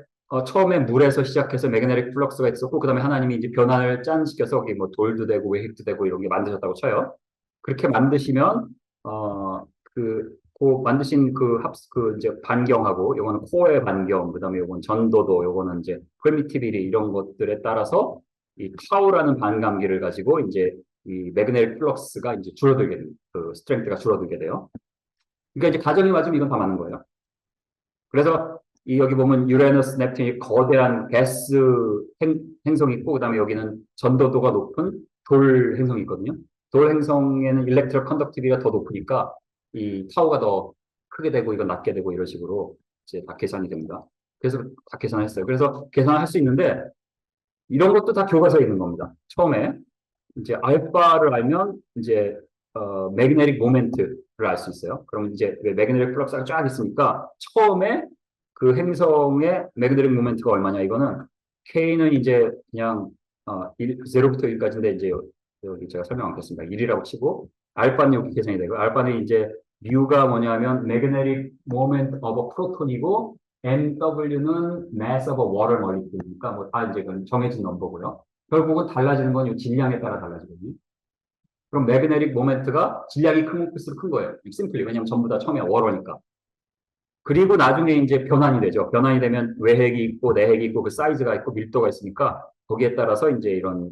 처음에 물에서 시작해서 매그네틱 플럭스가 있었고 그다음에 하나님이 이제 변화를 짠시켜서 거기 뭐 돌도 되고 외핵도 되고 이런 게 만드셨다고 쳐요. 그렇게 만드시면 그 만드신 그 이제 반경하고 요거는 코어의 반경 그다음에 요건 전도도 요거는 이제 프리미티비리 이런 것들에 따라서 이 타우라는 반감기를 가지고 이제 이 매그네틱 플럭스가 이제 줄어들게 됩니다. 그 스트렝스가 줄어들게 돼요. 그러니까 이제 가정이 맞으면 이건 다 맞는 거예요. 그래서 여기 보면 유레너스, 넵튠이 거대한 가스 행성이 있고 그다음에 여기는 전도도가 높은 돌 행성이 있거든요. 돌 행성에는 일렉트로 컨덕티비가 더 높으니까 이 타우가 더 크게 되고 이건 낮게 되고 이런 식으로 이제 다 계산이 됩니다. 그래서 다 계산했어요. 그래서 계산할 수 있는데 이런 것도 다 교과서에 있는 겁니다. 처음에 이제 알파를 알면 이제 매그네틱 모멘트를 알 수 있어요. 그럼 이제 매그네틱 플럭스가 쫙 있으니까 처음에 그 행성의 매그네틱 모멘트가 얼마냐 이거는 K는 이제 그냥 0부터 1까지인데 이제 여기 제가 설명 안 했습니다. 1이라고 치고 알파는 여기 계산이 되고 알파는 이제 뮤가 뭐냐면 매그네틱 모멘트 오브 프로톤이고 MW는 mass of a water molecule니까 뭐 다 이제 그건 정해진 넘버고요. 결국은 달라지는 건 이 질량에 따라 달라지거든요. 그럼 매그네틱 모멘트가 질량이 크면 클수록 큰 거예요. 심플리. 왜냐면 전부 다 처음에 월어니까. 그리고 나중에 이제 변환이 되죠. 변환이 되면 외핵이 있고 내핵이 있고 그 사이즈가 있고 밀도가 있으니까 거기에 따라서 이제 이런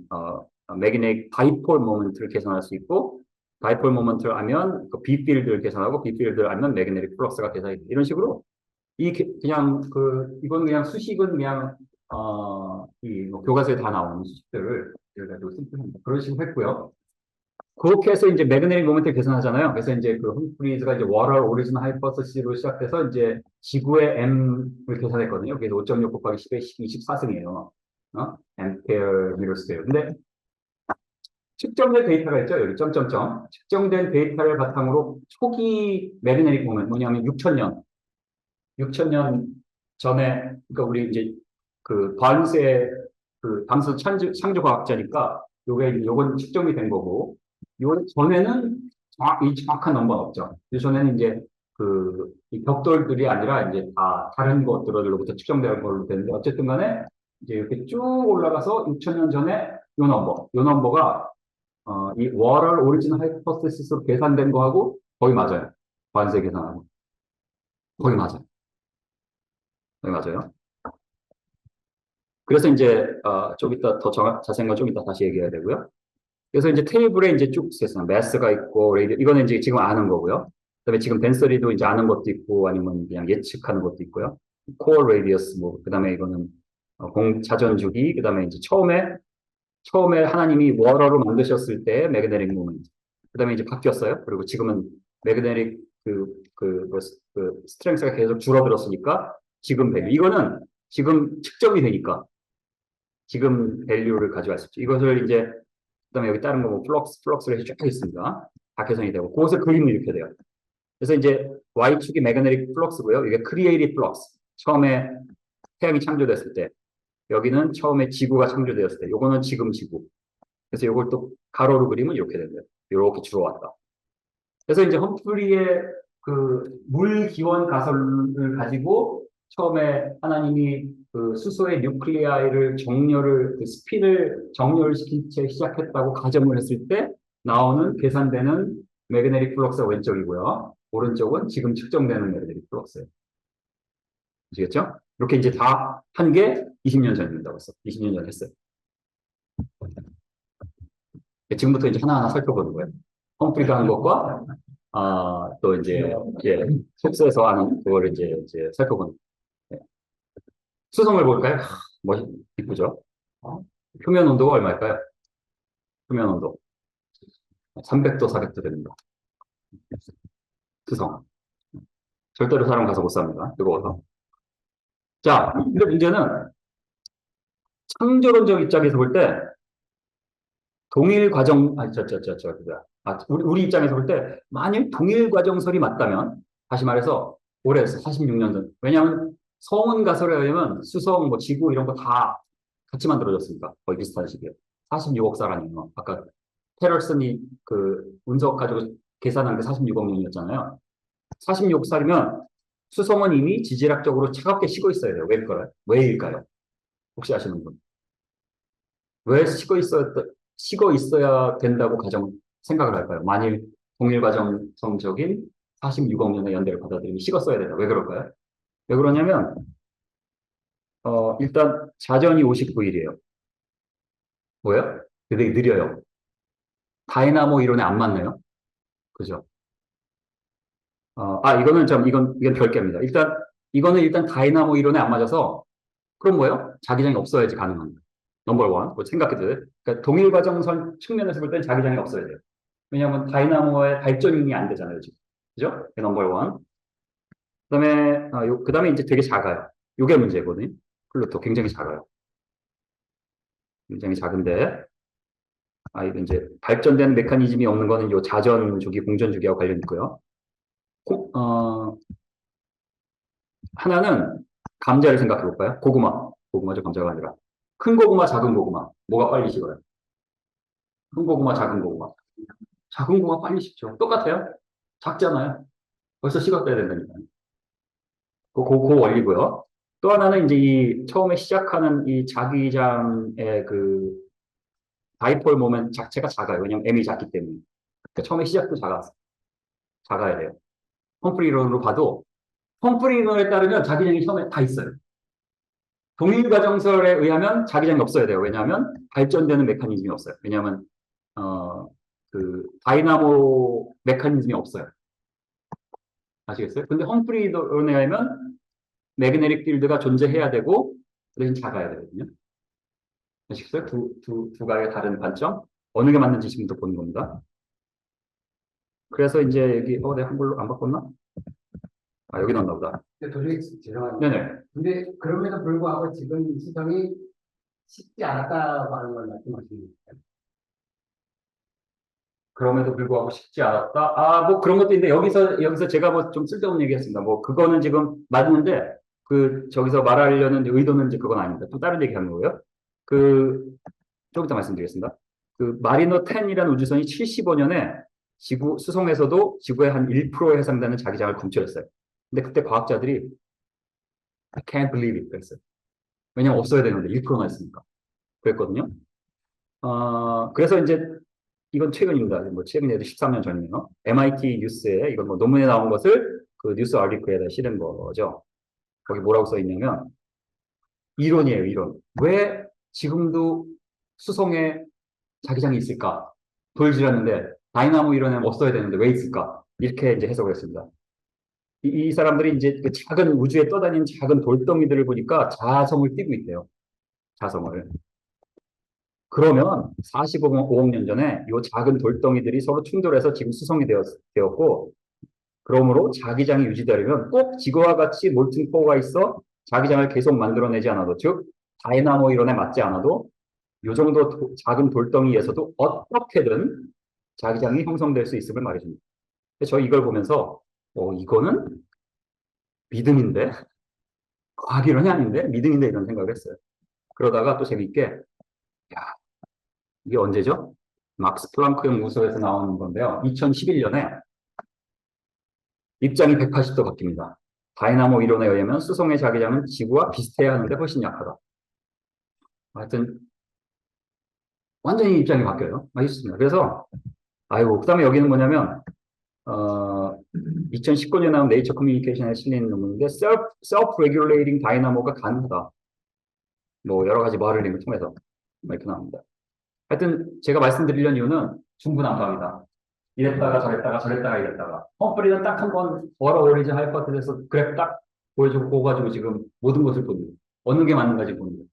매그네틱 다이폴 모멘트를 계산할 수 있고 다이폴 모멘트를 알면 그 B 필드를 계산하고 B 필드를 알면 매그네틱 플럭스가 계산이 돼. 이런 식으로 그냥 이건 그냥 수식은 그냥 이뭐 교과서에 다 나오는 수식들을 제가 가지고 sim플합니다. 그런 식으로 했고요. 그렇게 해서 이제 매그네틱 모멘트를 계산하잖아요. 그래서 이제 그 험프리즈가 이제 워럴 오리진 하이퍼서시로 시작해서 이제 지구의 M을 계산했거든요. 그게 5.6 곱하기 10의 24승이에요. 앰페어 미터 스퀘어. 근데 측정된 데이터가 있죠. 여기 점점점. 측정된 데이터를 바탕으로 초기 매그네틱 모멘트 뭐냐면 6천년 전에 그러니까 우리 이제 그 바른스의 그 당시 창조 과학자니까 요건 측정이 된 거고 요 전에는 이 정확한 넘버는 없죠. 요 전에는 이제 이 벽돌들이 아니라 이제 다 다른 것들로부터 측정된 걸로 되는데 어쨌든 간에 이제 이렇게 쭉 올라가서 6천 년 전에 요 넘버가 이 월얼 오리진 하이포테시스로 계산된 거하고 거의 맞아요. 관세 계산하고 거의 맞아요. 거의 맞아요. 그래서 이제 좀 이따 더 자세한 건 좀 이따 다시 얘기해야 되고요. 그래서 이제 테이블에 이제 쭉 있어요. 매스가 있고 레이디 이거는 이제 지금 아는 거고요. 그다음에 지금 덴서리도 이제 아는 것도 있고 아니면 그냥 예측하는 것도 있고요. 코어 레디어스 뭐 그다음에 이거는 자전 주기 그다음에 이제 처음에 하나님이 월어로 만드셨을 때 매그네틱 모멘트. 그다음에 이제 바뀌었어요. 그리고 지금은 매그네틱 스트렝스가 계속 줄어들었으니까 지금 밸류. 이거는 지금 측정이 되니까 지금 밸류를 가져갈 수 있죠. 이것을 이제 그다음에 여기 다른 거 뭐 플럭스를 쭉 있습니다. 다 계산이 되고 그것을 그림을 이렇게 돼요. 그래서 이제 Y축이 매그네틱 플럭스고요. 이게 크리에이티브 플럭스. 처음에 태양이 창조됐을 때 여기는 처음에 지구가 창조되었을 때 요거는 지금 지구. 그래서 이걸 또 가로로 그리면 이렇게 된대요. 이렇게 줄어 왔다. 그래서 이제 험프리의 그 물 기원 가설을 가지고 처음에 하나님이 그 수소의 뉴클리아이를 그 스핀을 정렬 시킨 채 시작했다고 가정을 했을 때 나오는 계산되는 매그네틱 플럭스가 왼쪽이고요. 오른쪽은 지금 측정되는 매그네틱 플럭스예요. 아시겠죠? 이렇게 이제 다 한 게 20년 전입니다. 벌써 20년 전 했어요. 지금부터 이제 하나하나 살펴보는 거예요. 험프리가 하는 것과 또 이제 속세에서 하는 그걸 이제 살펴보는. 네. 수성을 볼까요? 이쁘죠? 표면 온도가 얼마일까요? 표면 온도 300도, 400도 됩니다. 수성. 절대로 사람 가서 못 삽니다. 뜨거워서. 자, 근데 문제는 창조론적 입장에서 볼 때 동일 과정, 우리 입장에서 볼 때 만일 동일 과정설이 맞다면 다시 말해서 올해 46년 전. 왜냐하면 성운 가설에 의하면 수성, 뭐 지구 이런 거 다 같이 만들어졌으니까 거의 비슷한 시기에 46억 살 아니에요. 아까 테럴슨이 그 운석 가지고 계산한 게 46억 년이었잖아요. 46억 살이면 수성은 이미 지질학적으로 차갑게 식어 있어야 돼요. 왜일까요? 왜일까요? 혹시 아시는 분? 왜 식어 있어야 된다고 생각을 할까요? 만일 동일 과정성적인 46억 년의 연대를 받아들이면 식었어야 된다. 왜 그럴까요? 왜 그러냐면, 일단 자전이 59일이에요. 뭐예요? 되게 느려요. 다이나모 이론에 안 맞네요. 그죠? 이건 별개입니다. 이거는 일단 다이나모 이론에 안 맞아서, 그럼 뭐예요? 자기장이 없어야지 가능한 거예요. 넘버 원. 뭐 생각해도 그러니까 동일 과정선 측면에서 볼 때는 자기장이 없어야 돼요. 왜냐하면 다이나모의 발전이 안 되잖아요, 지금. 그죠? 넘버 원. 그다음에 이제 되게 작아요. 요게 문제거든요. 플루토 굉장히 작아요. 굉장히 작은데, 이거 이제 발전된 메커니즘이 없는 거는 요 자전 주기, 공전 주기하고 관련 있고요. 하나는 감자를 생각해 볼까요? 고구마죠, 감자가 아니라. 큰 고구마, 작은 고구마. 뭐가 빨리 식어요? 큰 고구마, 작은 고구마. 작은 고구마 빨리 식죠. 똑같아요. 작잖아요. 벌써 식었어야 된다니까요. 그 원리고요. 또 하나는 이제 처음에 시작하는 이 자기장의 다이폴 모멘 자체가 작아요. 왜냐면 m이 작기 때문에. 그러니까 처음에 시작도 작아야 돼요. 험프리 이론으로 봐도 험프리 이론에 따르면 자기장이 처음에 다 있어요. 동일 과정설에 의하면 자기장이 없어야 돼요. 왜냐하면 발전되는 메커니즘이 없어요. 왜냐하면 어, 그 다이나모 메커니즘이 없어요. 아시겠어요? 근데 험프리 이론에 의하면 매그네틱 필드가 존재해야 되고 대신 작아야 되거든요. 아시겠어요? 두 가지의 다른 관점. 어느 게 맞는지 지금부터 보는 겁니다. 그래서 이제 여기 내가 한글로 안 바꿨나? 아, 여기 나왔나 보다. 근데 도저히 죄송합니다. 네네. 근데 그럼에도 불구하고 지금 수성이 쉽지 않았다고 하는 걸 말씀하시는 거예요. 그럼에도 불구하고 쉽지 않았다. 뭐 그런 것도 있는데 여기서 제가 뭐 좀 쓸데없는 얘기 했습니다. 뭐 그거는 지금 맞는데 저기서 말하려는 의도는 이제 그건 아닙니다. 또 다른 얘기 하는 거고요. 좀 이따 말씀드리겠습니다. 마리너 10이라는 우주선이 75년에 수송에서도 지구의 한 1%에 해당되는 자기장을 검출했어요. 근데 그때 과학자들이 I can't believe it 그랬어요. 왜냐면 없어야 되는데 1%나 있으니까. 그랬거든요. 그래서 이제 이건 최근입니다. 뭐 최근에도 13년 전이네요. MIT 뉴스에 이건 뭐 논문에 나온 것을 그 뉴스 아티클에다 실은 거죠. 거기 뭐라고 써 있냐면 이론이에요, 이론. 왜 지금도 수송에 자기장이 있을까? 보여주려는데 다이나모 이론에 없어야 되는데 왜 있을까? 이렇게 이제 해석을 했습니다. 이 사람들이 이제 그 작은 우주에 떠다니는 작은 돌덩이들을 보니까 자성을 띠고 있대요. 자성을. 그러면 45억 년 전에 이 작은 돌덩이들이 서로 충돌해서 지금 수성이 되었고, 그러므로 자기장이 유지되려면 꼭 지구와 같이 몰튼 코어가 있어 자기장을 계속 만들어내지 않아도, 즉 다이나모 이론에 맞지 않아도 이 정도 작은 돌덩이에서도 어떻게든 자기장이 형성될 수 있음을 말해줍니다. 저 이걸 보면서 이거는 믿음인데 과학이론이 아닌데 믿음인데 이런 생각을 했어요. 그러다가 또 재밌게 야, 이게 언제죠? 막스 플랑크형 우주에서 나오는 건데요. 2011년에 입장이 180도 바뀝니다. 다이나모 이론에 의하면 수송의 자기장은 지구와 비슷해야 하는데 훨씬 약하다. 하여튼 완전히 입장이 바뀌어요. 맛있습니다. 그래서 그다음에 여기는 뭐냐면 2019년에 나온 네이처 커뮤니케이션에 실린 논문인데 self-regulating 다이나모가 가능하다. 뭐 여러 가지 모델링을 통해서 이렇게 나옵니다. 하여튼 제가 말씀드리려는 이유는 중구난방이다. 이랬다가 저랬다가 저랬다가 이랬다가 험프리는 딱 한 번 월어 오리진 하이퍼테시스 그래프 딱 보여주고 그거 가지고 지금 모든 것을 보는 거예요. 어느 게 맞는가지 보는 거예요.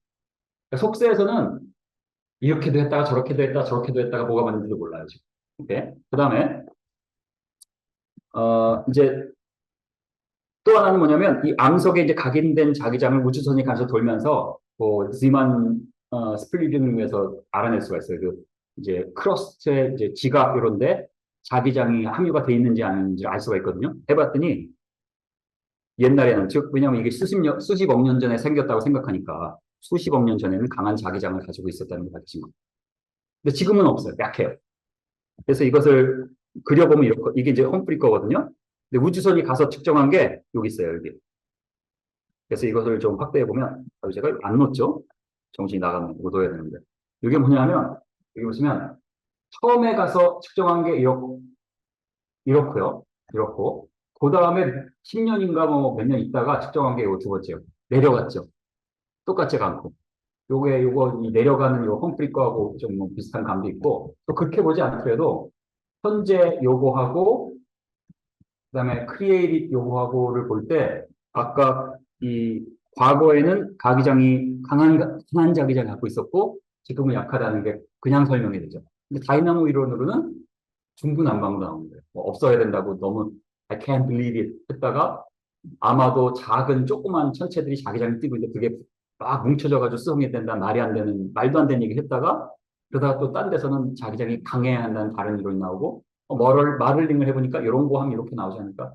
그러니까 속세에서는 이렇게도 했다가 저렇게도 했다가 저렇게도 했다가 뭐가 맞는지도 몰라요 지금. 오케이. 그 다음에 이제 또 하나는 뭐냐면 이 암석에 이제 각인된 자기장을 우주선이 가서 돌면서 지만 스플리딩을 위해서 알아낼 수가 있어요. 이제 크러스트의 이제 지각 이런데 자기장이 함유가 돼 있는지 아닌지 알 수가 있거든요. 해봤더니 옛날에는 즉 왜냐하면 이게 수십억 년 전에 생겼다고 생각하니까 수십억 년 전에는 강한 자기장을 가지고 있었다는 걸 알지. 근데 지금은 없어요. 약해요. 그래서 이것을 그려보면 이게 이제 험프리 거거든요. 근데 우주선이 가서 측정한 게 여기 있어요. 여기. 그래서 이것을 좀 확대해 보면 제가 안 놓죠. 정신이 나가면 이거 넣어야 되는데 이게 뭐냐면 여기 보시면 처음에 가서 측정한 게 이렇고요. 이렇고 그 다음에 10년인가 뭐 몇 년 있다가 측정한 게 이거 두 번째요. 내려갔죠. 똑같지가 않고 요거 이 내려가는 요 험프리 거하고 좀 뭐 비슷한 감도 있고 또 그렇게 보지 않더라도 현재 요거하고 그다음에 크리에이티브 요거하고를 볼 때 아까 이 과거에는 자기장이 강한 자기장을 갖고 있었고 지금은 약하다는 게 그냥 설명이 되죠. 근데 다이나모 이론으로는 중구난방으로 나오는 거예요. 뭐 없어야 된다고 너무 I can't believe it 했다가 아마도 작은 조그만 천체들이 자기장이 뛰고 있는데 그게 막 뭉쳐져가지고 수송이 된다 말이 안 되는 말도 안 되는 얘기 했다가 그러다가 또 딴 데서는 자기장이 강해야 한다는 다른 이론이 나오고 마를링을 해보니까 이런 거 하면 이렇게 나오지 않을까?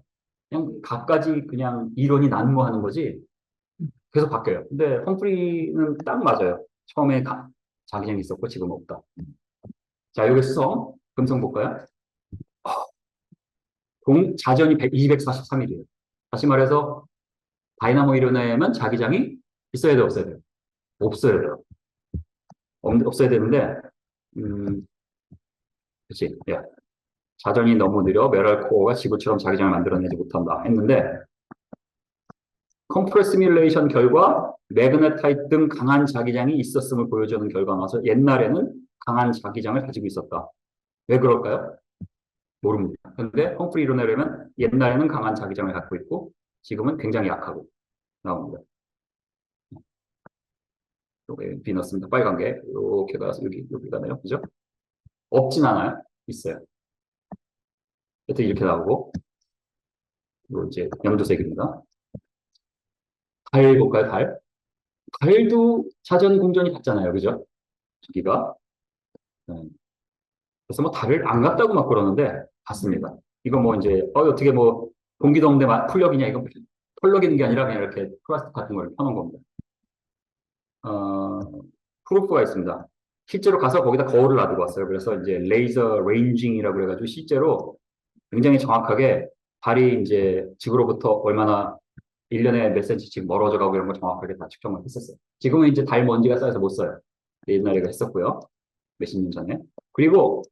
그냥 각가지 그냥 이론이 난무하는 거지 계속 바뀌어요. 근데 험프리는 딱 맞아요. 처음에 자기장이 있었고 지금 없다. 자, 여기 수성, 금성 볼까요? 자전이 243일이에요. 다시 말해서 다이나모 이론에만 자기장이 있어야 돼, 없어야 돼요? 없어야 돼요. 없어야 되는데 그치, 예. 자전이 너무 느려 메럴 코어가 지구처럼 자기장을 만들어내지 못한다 했는데 컴프레스 시뮬레이션 결과 매그네타이트 등 강한 자기장이 있었음을 보여주는 결과가 나와서 옛날에는 강한 자기장을 가지고 있었다. 왜 그럴까요? 모릅니다. 근데 험프리 이론에 의하면 옛날에는 강한 자기장을 갖고 있고 지금은 굉장히 약하고 나옵니다. 여기 비너스입니다. 빨간 게 이렇게 가서 여기 가네요. 그죠? 없진 않아요. 있어요. 하여튼 이렇게 나오고 이거 이제 연두색입니다. 달 볼까요? 달. 달도 자전 공전이 같잖아요. 그죠? 저기가. 네. 그래서 뭐 달을 안 갔다고 막 그러는데 갔습니다. 이거 뭐 이제 어떻게 뭐 공기도 없는데 풀력이냐 이건 털럭이는 게 아니라 그냥 이렇게 플라스틱 같은 걸 펴놓은 겁니다. 어, 프루프가 있습니다. 실제로 가서 거기다 거울을 놔두고 왔어요. 그래서 이제 레이저 레인징이라고 그래가지고 실제로 굉장히 정확하게 달이 이제 지구로부터 얼마나 1년에 몇 센치씩 멀어져 가고 이런 거 정확하게 다 측정을 했었어요. 지금은 이제 달 먼지가 쌓여서 못 써요. 옛날에 했었고요. 몇십 년 전에. 그리고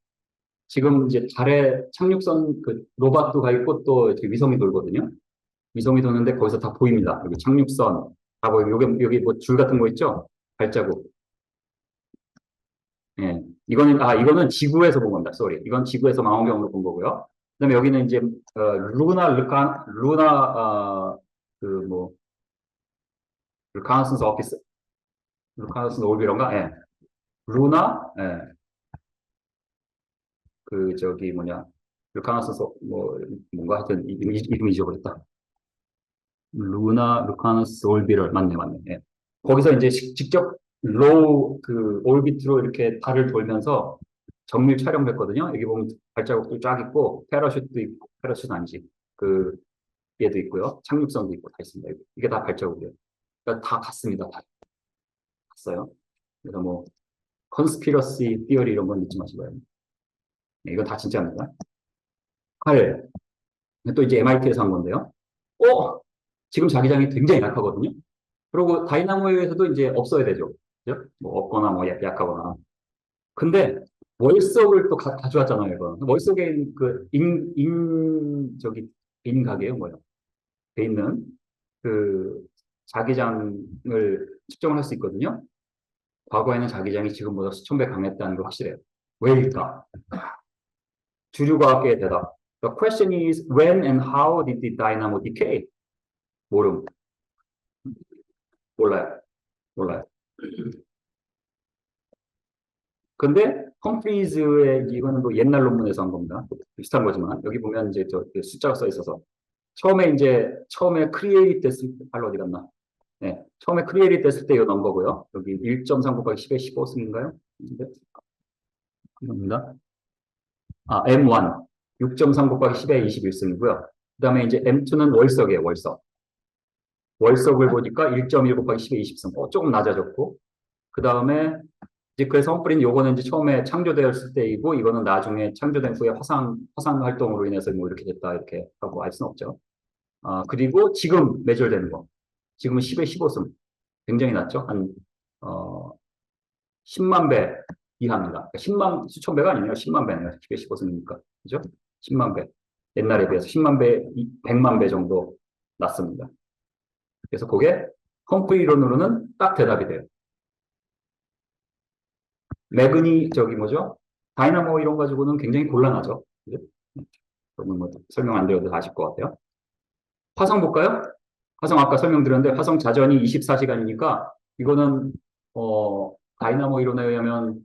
지금 이제 달에 착륙선 그 로봇도 가 있고 또 이렇게 위성이 돌거든요. 위성이 도는데 거기서 다 보입니다. 여기 착륙선 다 보이고 여기 뭐 줄 같은 거 있죠? 발자국. 예. 이거는 지구에서 본 겁니다. 쏘리. 이건 지구에서 망원경으로 본 거고요. 그다음에 여기는 이제 루나 그 뭐 루카나슨스 오피스 루카나슨스 올비런가? 예. 루나 예. 그 저기 뭐냐 루카나슨스 뭐 뭔가 하여튼 이름 잊어버렸다. 루카너스 올비럴 맞네. 예. 거기서 이제 직접 로우 그 올비트로 이렇게 달을 돌면서 정밀 촬영을 했거든요. 여기 보면 발자국도 쫙 있고 패러슈트도 있고 패러슈트 아니지 그 얘도 있고요. 착륙선도 있고 다 있습니다. 이게 다 발자국이에요. 그러니까 다 같습니다. 다 갔어요. 그래서 뭐 컨스피러시 티어리 이런 건 믿지 마시고요. 네, 이건 다 진짜입니다. 칼. 또 이제 MIT에서 한 건데요. 지금 자기장이 굉장히 약하거든요. 그리고 다이나모에서도 이제 없어야 되죠. 그죠? 뭐 없거나 뭐 약하거나. 근데 월석을 또 가져왔잖아요, 이거. 월석에 저기, 인각이에요, 뭐요? 돼 있는 그 자기장을 측정을 할 수 있거든요. 과거에는 자기장이 지금보다 수천 배 강했다는 게 확실해요. 왜일까? 주류과학계의 대답. The question is when and how did the dynamo decay? 모름. 몰라요. 몰라요. 근데 험프리즈의 이거는 뭐 옛날 논문에서 한 겁니다. 비슷한 거지만 여기 보면 이제 저 숫자가 써 있어서 처음에 크리에이트 됐을 때 발로 어디 갔나? 네, 처음에 크리에이트 됐을 때 이거 넣은 거고요. 여기 1.3 곱하기 10의 15승인가요? 이겁니다. M1 6.3 곱하기 10의 21승이고요. 그다음에 이제 M2는 월석이에요. 월석을 보니까 1.1 곱하기 10의 20승. 조금 낮아졌고 그다음에 이제 그래서 험프리는 요거는 이제 처음에 창조되었을 때이고 이거는 나중에 창조된 후에 화산 활동으로 인해서 뭐 이렇게 됐다 이렇게 하고 알 수는 없죠. 그리고 지금 매절되는 거. 지금은 10에 15승. 굉장히 낮죠. 한 10만 배 이하입니다. 그러니까 수천 배가 아니네요. 10만 배네요. 10에 15승이니까. 그죠? 10만 배. 옛날에 비해서 10만 배, 100만 배 정도 낮습니다. 그래서 그게 험프리 이론으로는 딱 대답이 돼요. 매그니 저기 뭐죠? 다이나모 이런 가지고는 굉장히 곤란하죠. 그죠? 그러면 뭐 설명 안 드려도 아실 것 같아요. 화성 볼까요? 화성 아까 설명드렸는데 화성 자전이 24시간이니까 이거는 다이나모 이론에 의하면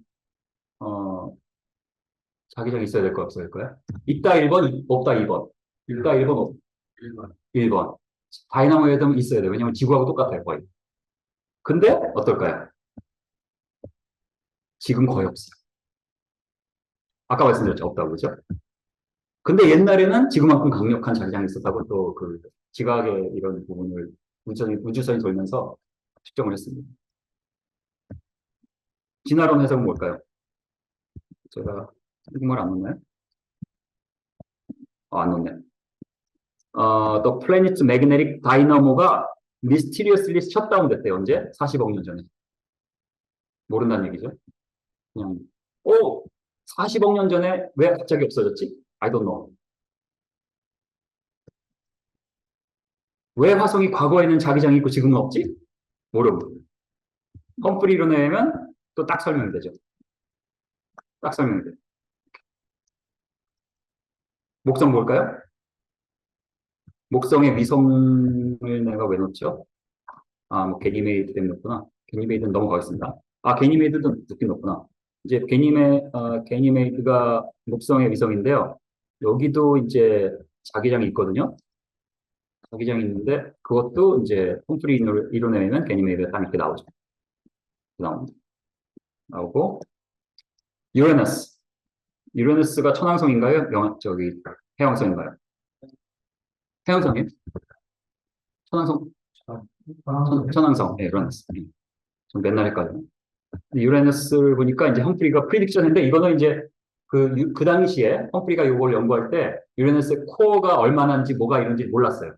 자기장이 있어야 될 거 없어야 될까요? 있다 1번, 없다 2번. 있다 1번, 1번. 1번. 다이나모에 의하면 있어야 돼요. 왜냐하면 지구하고 똑같아요, 거의. 근데 어떨까요? 지금 거의 없어요. 아까 말씀드렸죠, 없다고 그죠? 근데 옛날에는 지금만큼 강력한 자기장이 있었다고 또 그 지각의 이런 부분을 우주선이 돌면서 측정을 했습니다. 진화론 해석은 뭘까요? 제가 한국말 안 넣나요? 안 넣네. The planet's magnetic dynamo가 mysteriously shutdown 됐대요. 언제? 40억 년 전에. 모른다는 얘기죠. 그냥 40억 년 전에 왜 갑자기 없어졌지? I don't know. 왜 화성이 과거에는 자기장이 있고 지금은 없지? 모르고. 험프리 이론에면 또 딱 설명이 되죠. 딱 설명이 돼. 목성 볼까요? 목성의 위성을 내가 왜 넣었죠? 뭐 게니메이드 때문에 넣었구나. 게니메이드는 넘어가겠습니다. 게니메이드도 늦게 넣었구나. 이제 게니메이드가 목성의 위성인데요. 여기도 이제 자기장이 있거든요. 자기장이 있는데 그것도 이제 홈프리 이론에 의하면 게니메이드가 딱 이렇게 나오죠. 나오고 유레너스. 유레너스가 천왕성인가요? 해왕성인가요? 해왕성이에요? 천왕성? 천왕성. 네, 유레너스. 좀 맨날 헷갈려요. 유레너스를 보니까 이제 험프리가 프리딕션인데 이거는 이제 그 당시에 험프리가 이걸 연구할 때 유레너스의 코어가 얼마나인지 뭐가 이런지 몰랐어요.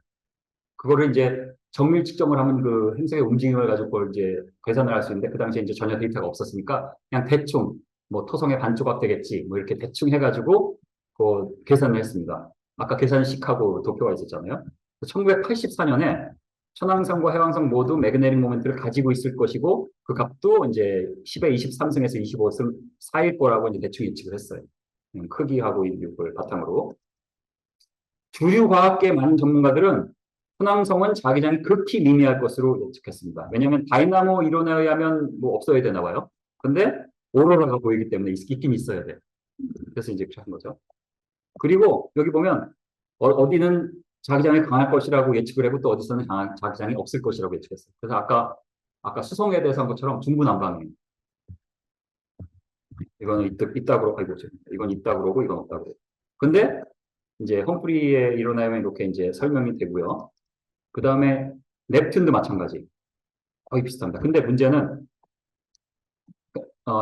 그거를 이제 정밀 측정을 하면 그 행성의 움직임을 가지고 그걸 이제 계산을 할 수 있는데 그 당시에 이제 전혀 데이터가 없었으니까 그냥 대충 뭐 토성의 반조각 되겠지 뭐 이렇게 대충 해가지고 그 계산을 했습니다. 아까 계산식하고 도표가 있었잖아요. 1984년에 천왕성과 해왕성 모두 매그네틱 모멘트를 가지고 있을 것이고 그 값도 이제 10의 23승에서 25승 사이일 거라고 이제 대충 예측을 했어요. 크기하고 이걸 바탕으로. 주류 과학계 많은 전문가들은 천왕성은 자기장이 극히 미미할 것으로 예측했습니다. 왜냐하면 다이나모 이론에 의하면 뭐 없어야 되나 봐요. 근데 오로라가 보이기 때문에 있긴 있어야 돼. 그래서 이제 그렇게 한 거죠. 그리고 여기 보면 어디는 자기장이 강할 것이라고 예측을 하고 또 어디서는 자기장이 없을 것이라고 예측했어요. 그래서 아까 수성에 대해서 한 것처럼 중구난방이에요. 이거는 있다 그러고 이건 있다 그러고 이건 없다 그러고. 근데 이제 험프리의 이론에 의하면 이렇게 이제 설명이 되고요. 그 다음에 넵튠도 마찬가지. 거의 비슷합니다. 근데 문제는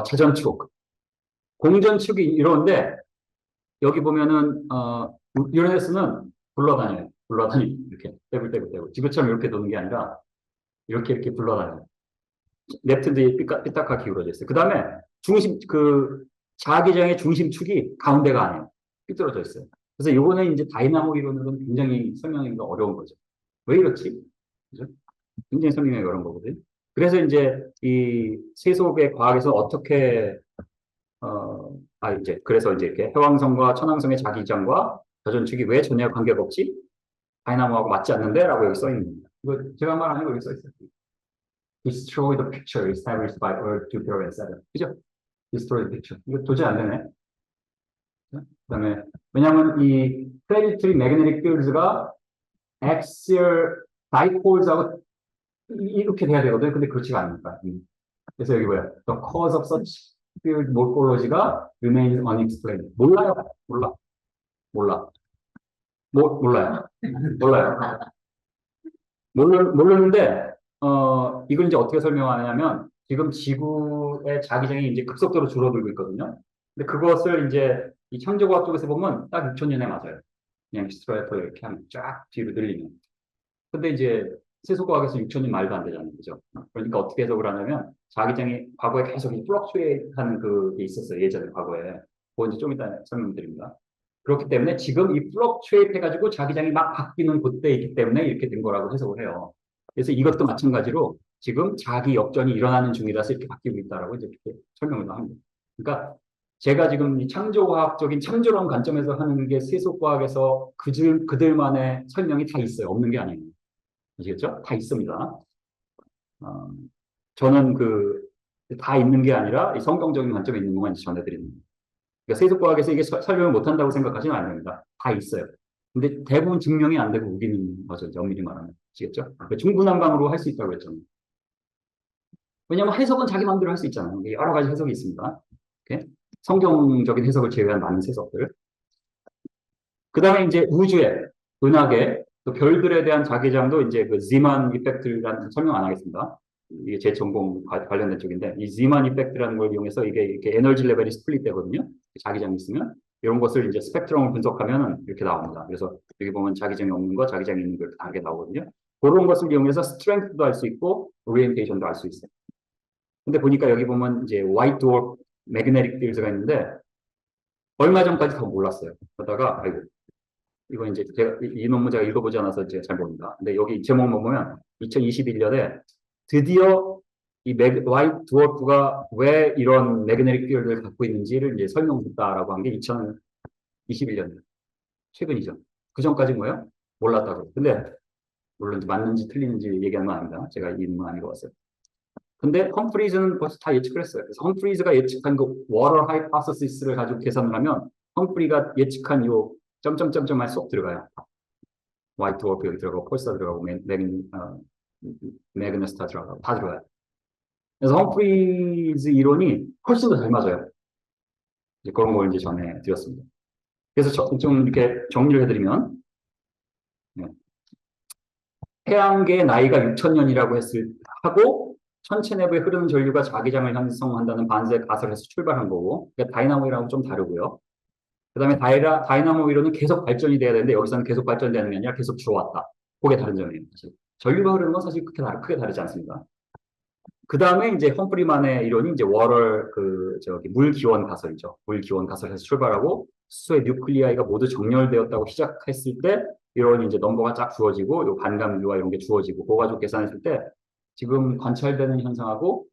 자전축, 공전축이 이런데 여기 보면은 유레너스는 굴러다녀요. 이렇게 떼굴 지구처럼 이렇게 도는 게 아니라 이렇게 굴러다녀요. 넵튠도 삐딱하게 기울어져 있어요. 그 다음에 자기장의 중심축이 가운데가 아니에요. 삐뚤어져 있어요. 그래서 이거는 이제 다이나모 이론으로는 굉장히 설명하기가 어려운 거죠. 왜 이렇지? 그죠? 굉장히 설명하기 어려운 거거든요. 그래서 이제 이 세속의 과학에서 어떻게 그래서 이제 이렇게 해왕성과 천왕성의 자기장과 자전축이 왜 전혀 관계가 없지? 다이나모하고 맞지 않는데? 라고 여기 써 있는 겁니다. 이거 제가 말하는 거 여기 써 있어요. Destroy the picture established by Earth, Jupiter, etc. 그죠? Destroy the picture. 이거 도저히 안 되네. 그 다음에, 왜냐면 이 planetary magnetic fields가 axial dipoles 이렇게 돼야 되거든요. 근데 그렇지가 않으니까. 그래서 여기 뭐야? The cause of such field morphology가 remains unexplained. 몰라요. 몰라요. 모르는데, 이걸 이제 어떻게 설명하냐면, 지금 지구의 자기장이 이제 급속도로 줄어들고 있거든요. 근데 그것을 이제 이 창조과학 쪽에서 보면 딱 6천년에 맞아요. 그냥 스트라이퍼 이렇게 하면 쫙 뒤로 늘리면. 근데 이제 세속과학에서 6천년 말도 안 되잖아요. 그죠? 그러니까 어떻게 해석을 하냐면 자기장이 과거에 계속 플럭추에이트 하는 그게 있었어요. 예전에 과거에. 그거 이제 좀 이따 설명드립니다. 그렇기 때문에 지금 이 플럭추에이트 해가지고 자기장이 막 바뀌는 그때 있기 때문에 이렇게 된 거라고 해석을 해요. 그래서 이것도 마찬가지로 지금 자기 역전이 일어나는 중이라서 이렇게 바뀌고 있다라고 이제 이렇게 설명을 합니다. 그러니까 제가 지금 이 창조과학적인 창조론 관점에서 하는 게 세속과학에서 그들만의 설명이 다 있어요. 없는 게 아니에요. 아시겠죠? 다 있습니다. 저는 다 있는 게 아니라 이 성경적인 관점에 있는 것만 전해드리는 거예요. 그러니까 세속과학에서 이게 설명을 못한다고 생각하시면 안 됩니다. 다 있어요. 근데 대부분 증명이 안 되고 우기는 거죠. 엄밀히 말하면. 아시겠죠? 중구난방으로 할 수 있다고 했잖아요. 왜냐하면 해석은 자기 마음대로 할 수 있잖아요. 여러 가지 해석이 있습니다. 이렇게? 성경적인 해석을 제외한 많은 해석들. 그 다음에 이제 우주의, 은하계, 또 별들에 대한 자기장도 이제 그 지만 이펙트라는 설명 안 하겠습니다. 이게 제 전공 관련된 쪽인데, 이 지만 이펙트라는 걸 이용해서 이게 이렇게 에너지 레벨이 스플릿 되거든요. 자기장이 있으면. 이런 것을 이제 스펙트럼을 분석하면 이렇게 나옵니다. 그래서 여기 보면 자기장이 없는 거, 자기장이 있는 거 이렇게 다르게 나오거든요. 그런 것을 이용해서 스트렝스도 할 수 있고, 오리엔테이션도 할 수 있어요. 근데 보니까 여기 보면 이제 화이트 드워프 매그네틱 필드가 있는데 얼마 전까지 더 몰랐어요. 그러다가 아이고 이거 이제 제가 이 논문 제가 읽어보지 않아서 제가 잘 모릅니다. 근데 여기 제목만 보면 2021년에 드디어 이 화이트 드워프가 왜 이런 매그네틱 필드를 갖고 있는지를 이제 설명했다라고 한 게 2021년 최근이죠. 그 전까지 뭐예요? 몰랐다고. 근데 물론 이제 맞는지 틀리는지 얘기하는 건 아닙니다. 제가 이 논문 안 읽어봤어요. 근데 험프리즈는 벌써 다 예측을 했어요. 그래서 험프리즈가 예측한 그 워터 하이파서시스를 가지고 계산을 하면 험프리가 예측한 요 점점점점만 쏙 들어가요. 화이트 워크 여기 들어가고 폴스타 들어가고 매그너스타 들어가고 다 들어가요. 그래서 험프리즈 이론이 훨씬 더 잘 맞아요. 이제 그런 걸 이제 전해 드렸습니다. 그래서 좀 이렇게 정리를 해드리면 네. 태양계의 나이가 6천년이라고 하고 천체 내부에 흐르는 전류가 자기장을 형성한다는 반대 가설에서 출발한 거고 그러니까 다이나모이랑은 좀 다르고요. 그 다음에 다이나모 이론은 계속 발전이 돼야 되는데 여기서는 계속 발전되는 게 아니라 계속 줄어왔다. 그게 다른 점이에요. 사실. 전류가 흐르는 건 사실 크게 다르지 않습니다. 그 다음에 이제 험프리만의 이론이 이제 월월 물 기원 가설이죠. 물 기원 가설에서 출발하고 수소의 뉴클리아이가 모두 정렬되었다고 시작했을 때 이론이 이제 넘버가 쫙 주어지고 요 반감류와 이런 게 주어지고 그거 가지고 계산했을 때 지금 관찰되는 현상하고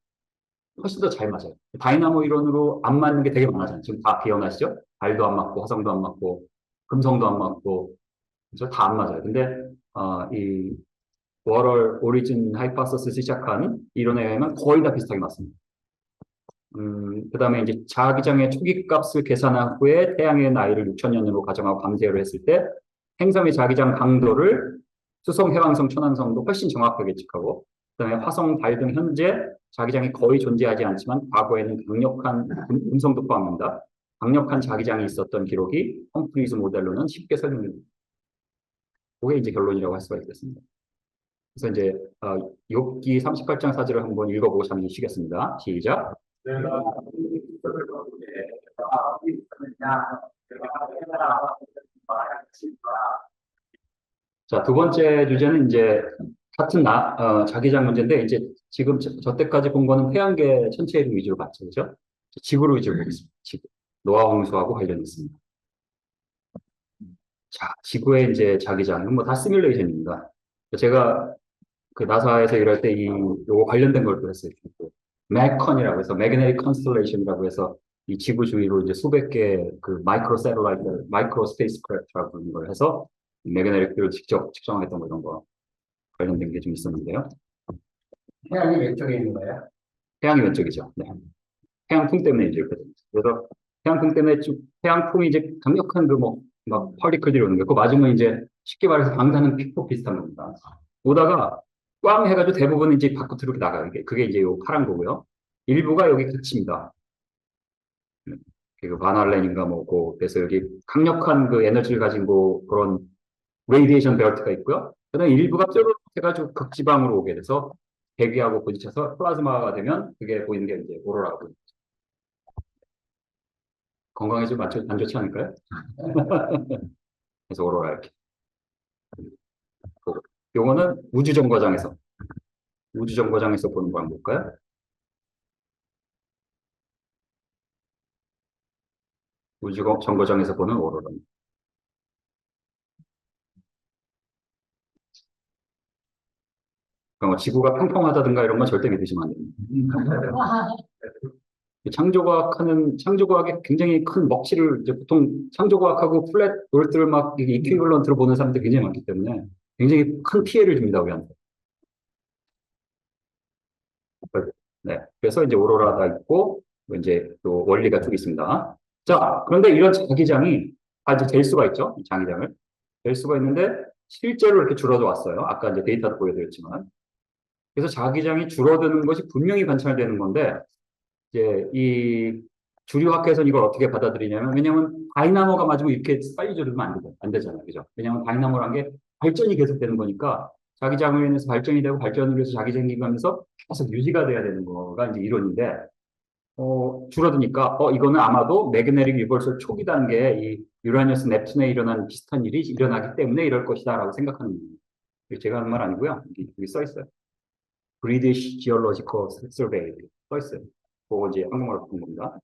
훨씬 더 잘 맞아요. 다이나모 이론으로 안 맞는 게 되게 많아요. 지금 다 기억나시죠? 달도 안 맞고 화성도 안 맞고 금성도 안 맞고 그죠? 다 안 맞아요. 근데 이 월월 오리진 하이파서스에서 시작한 이론에 의하면 거의 다 비슷하게 맞습니다. 그 다음에 이제 자기장의 초기 값을 계산한 후에 태양의 나이를 6천년으로 가정하고 밤새를 했을 때 행성의 자기장 강도를 수성, 해왕성, 천왕성도 훨씬 정확하게 예측하고 그다음에 화성, 달 등 현재 자기장이 거의 존재하지 않지만 과거에는 강력한 음성도 포함합니다. 강력한 자기장이 있었던 기록이 험프리즈 모델로는 쉽게 설명됩니다. 그게 이제 결론이라고 할 수가 있겠습니다. 그래서 이제 욥기 38장 사절을 한번 읽어보고 잠시 쉬겠습니다. 시작. 자, 두 번째 주제는 이제 같은 자기장 문제인데 이제 지금 저 때까지 본 거는 태양계 전체 이동 위주로 봤죠, 그죠? 지구로 위주로 보겠습니다. 지구. 노아 홍수하고 관련있습니다. 자, 지구의 이제 자기장, 뭐 다 시뮬레이션입니다. 제가 그 나사에서 일할 때 요거 관련된 걸 또 했어요. 맥컨이라고 해서 매그네틱 컨스텔레이션이라고 해서 이 지구 주위로 이제 수백 개 그 마이크로 세럴라이트, 마이크로 스페이스 크래프트라고 부르는 걸 해서 매그네틱을 직접 측정했던 거 이런 거 관련된 게 좀 있었는데요. 태양이 왼쪽에 있는 거예요? 태양이 왼쪽이죠. 네. 태양풍 때문에 이제 이렇게 됩니다. 그래서 태양풍 때문에 태양풍이 이제 강력한 막 파리클들이 오는 거예요. 그거 맞으면 이제 쉽게 말해서 방사능 피폭 비슷한 겁니다. 오다가 꽝 해가지고 대부분 이제 밖으로 이렇게 나가요. 그게 이제 요 파란 거고요. 일부가 여기 그칩니다. 그 바날렌인가 뭐고 그래서 여기 강력한 그 에너지를 가진 그런 레이디에이션 벨트가 있고요. 그다음에 일부가 뾰루룩 해가지고 극지방으로 오게 돼서 대기하고 부딪혀서 플라즈마가 되면 그게 보이는 게 이제 오로라가 보입니다. 건강에 좀 안 좋지 않을까요? 그래서 오로라 이렇게. 요거는 우주정거장에서 보는 거 한번 볼까요? 우주정거장에서 보는 오로라. 그러니까 뭐 지구가 평평하다든가 이런 건 절대 믿으시면 안 됩니다. 창조과학에 굉장히 큰 먹칠을 이제 보통 창조과학하고 플랫 earth를 막 이퀴벌런트로 보는 사람들이 굉장히 많기 때문에 굉장히 큰 피해를 줍니다, 우리한테. 네. 그래서 이제 오로라가 있고, 뭐 이제 또 원리가 쭉 있습니다. 자, 그런데 이런 자기장이 이제 될 수가 있죠. 이 자기장을. 될 수가 있는데, 실제로 이렇게 줄어져 왔어요. 아까 이제 데이터도 보여드렸지만. 그래서 자기장이 줄어드는 것이 분명히 관찰되는 건데, 이제 이 주류학회에서는 이걸 어떻게 받아들이냐면, 왜냐면 다이나모가 맞으면 이렇게 빨리 줄어들면 안 되잖아요. 그죠? 왜냐면 다이나모란 게 발전이 계속되는 거니까, 자기장으로 인해서 발전이 되고 발전으로 해서 자기장이 가면서 계속 유지가 돼야 되는 거가 이제 이론인데, 줄어드니까, 이거는 아마도 매그네틱 유벌설 초기 단계에 이 유라니어스 넵튠에 일어난 비슷한 일이 일어나기 때문에 이럴 것이다라고 생각하는 거예요. 제가 하는 말 아니고요. 여기 써 있어요. 브리티시 지올로지컬 서베이 써 있어요. 그거 이제 한국말로 바꾼 겁니다.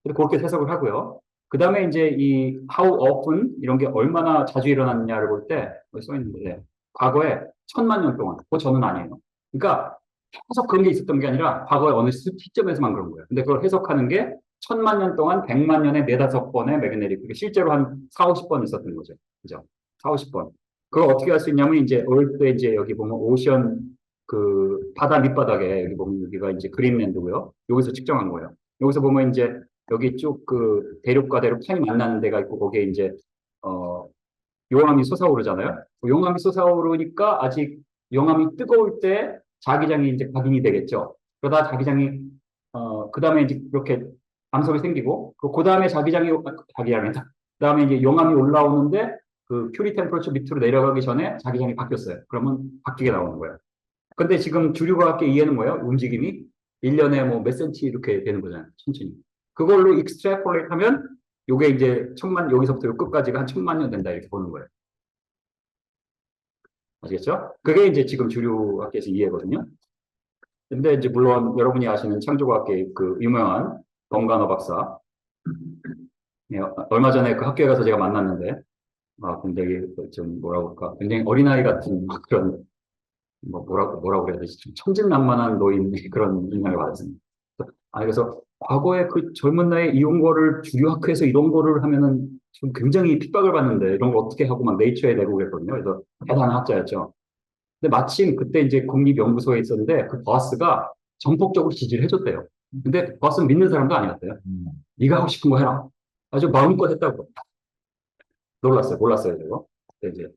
근데 그렇게 해석을 하고요. 그 다음에 이제 이 how often 이런 게 얼마나 자주 일어났냐를 볼 때, 여기 써 있는데, 과거에 1000만 년 동안, 그거 저는 아니에요. 그러니까 계속 그런 게 있었던 게 아니라 과거에 어느 시점에서만 그런 거예요. 근데 그걸 해석하는 게 1000만 년 동안 100만 년에 네다섯 번의 매그네릭, 그게 실제로 한 4, 50번 있었던 거죠. 그죠? 4, 50번. 그걸 어떻게 할 수 있냐면 이제 어릴 때 이제 여기 보면 오션 그 바다 밑바닥에 여기 보면 여기가 이제 그린랜드고요. 여기서 측정한 거예요. 여기서 보면 이제 여기 쭉 그 대륙과 대륙 편이 만나는 데가 있고 거기에 이제 어 용암이 솟아오르잖아요. 용암이 솟아오르니까 아직 용암이 뜨거울 때 자기장이 이제 각인이 되겠죠. 그러다 자기장이 그다음에 이제 이렇게 암석이 생기고 그 다음에 자기장이다. 그다음에 이제 용암이 올라오는데 그 퓨리 템퍼러처 밑으로 내려가기 전에 자기장이 바뀌었어요. 그러면 바뀌게 나오는 거예요. 근데 지금 주류과학계 이해는 뭐예요? 움직임이 1년에 뭐 몇 센치 이렇게 되는 거잖아요. 천천히. 그걸로 익스트래폴레이트 하면 요게 이제 여기서부터 요 끝까지가 한 1000만 년 된다 이렇게 보는 거예요. 아시겠죠? 그게 이제 지금 주류학계에서 이해거든요. 근데 이제 물론 여러분이 아시는 창조과학계 그 유명한 범간호 박사. 예, 얼마 전에 그 학교에 가서 제가 만났는데, 굉장히 좀 뭐라고 할까, 굉장히 어린아이 같은 그런 뭐라고 그래야 되지? 좀 천진난만한 노인 그런 인상을 받았습니다. 그래서 과거에 그 젊은 나이에 이런 거를 주류학회에서 이런 거를 하면은 좀 굉장히 핍박을 받는데 이런 거 어떻게 하고 막 네이처에 내고 그랬거든요. 그래서 대단한 학자였죠. 근데 마침 그때 이제 국립연구소에 있었는데 그 버스가 전폭적으로 지지를 해줬대요. 근데 버스는 믿는 사람도 아니었대요. 네가 하고 싶은 거 해라. 아주 마음껏 했다고. 놀랐어요. 몰랐어요, 저거. 그때 이제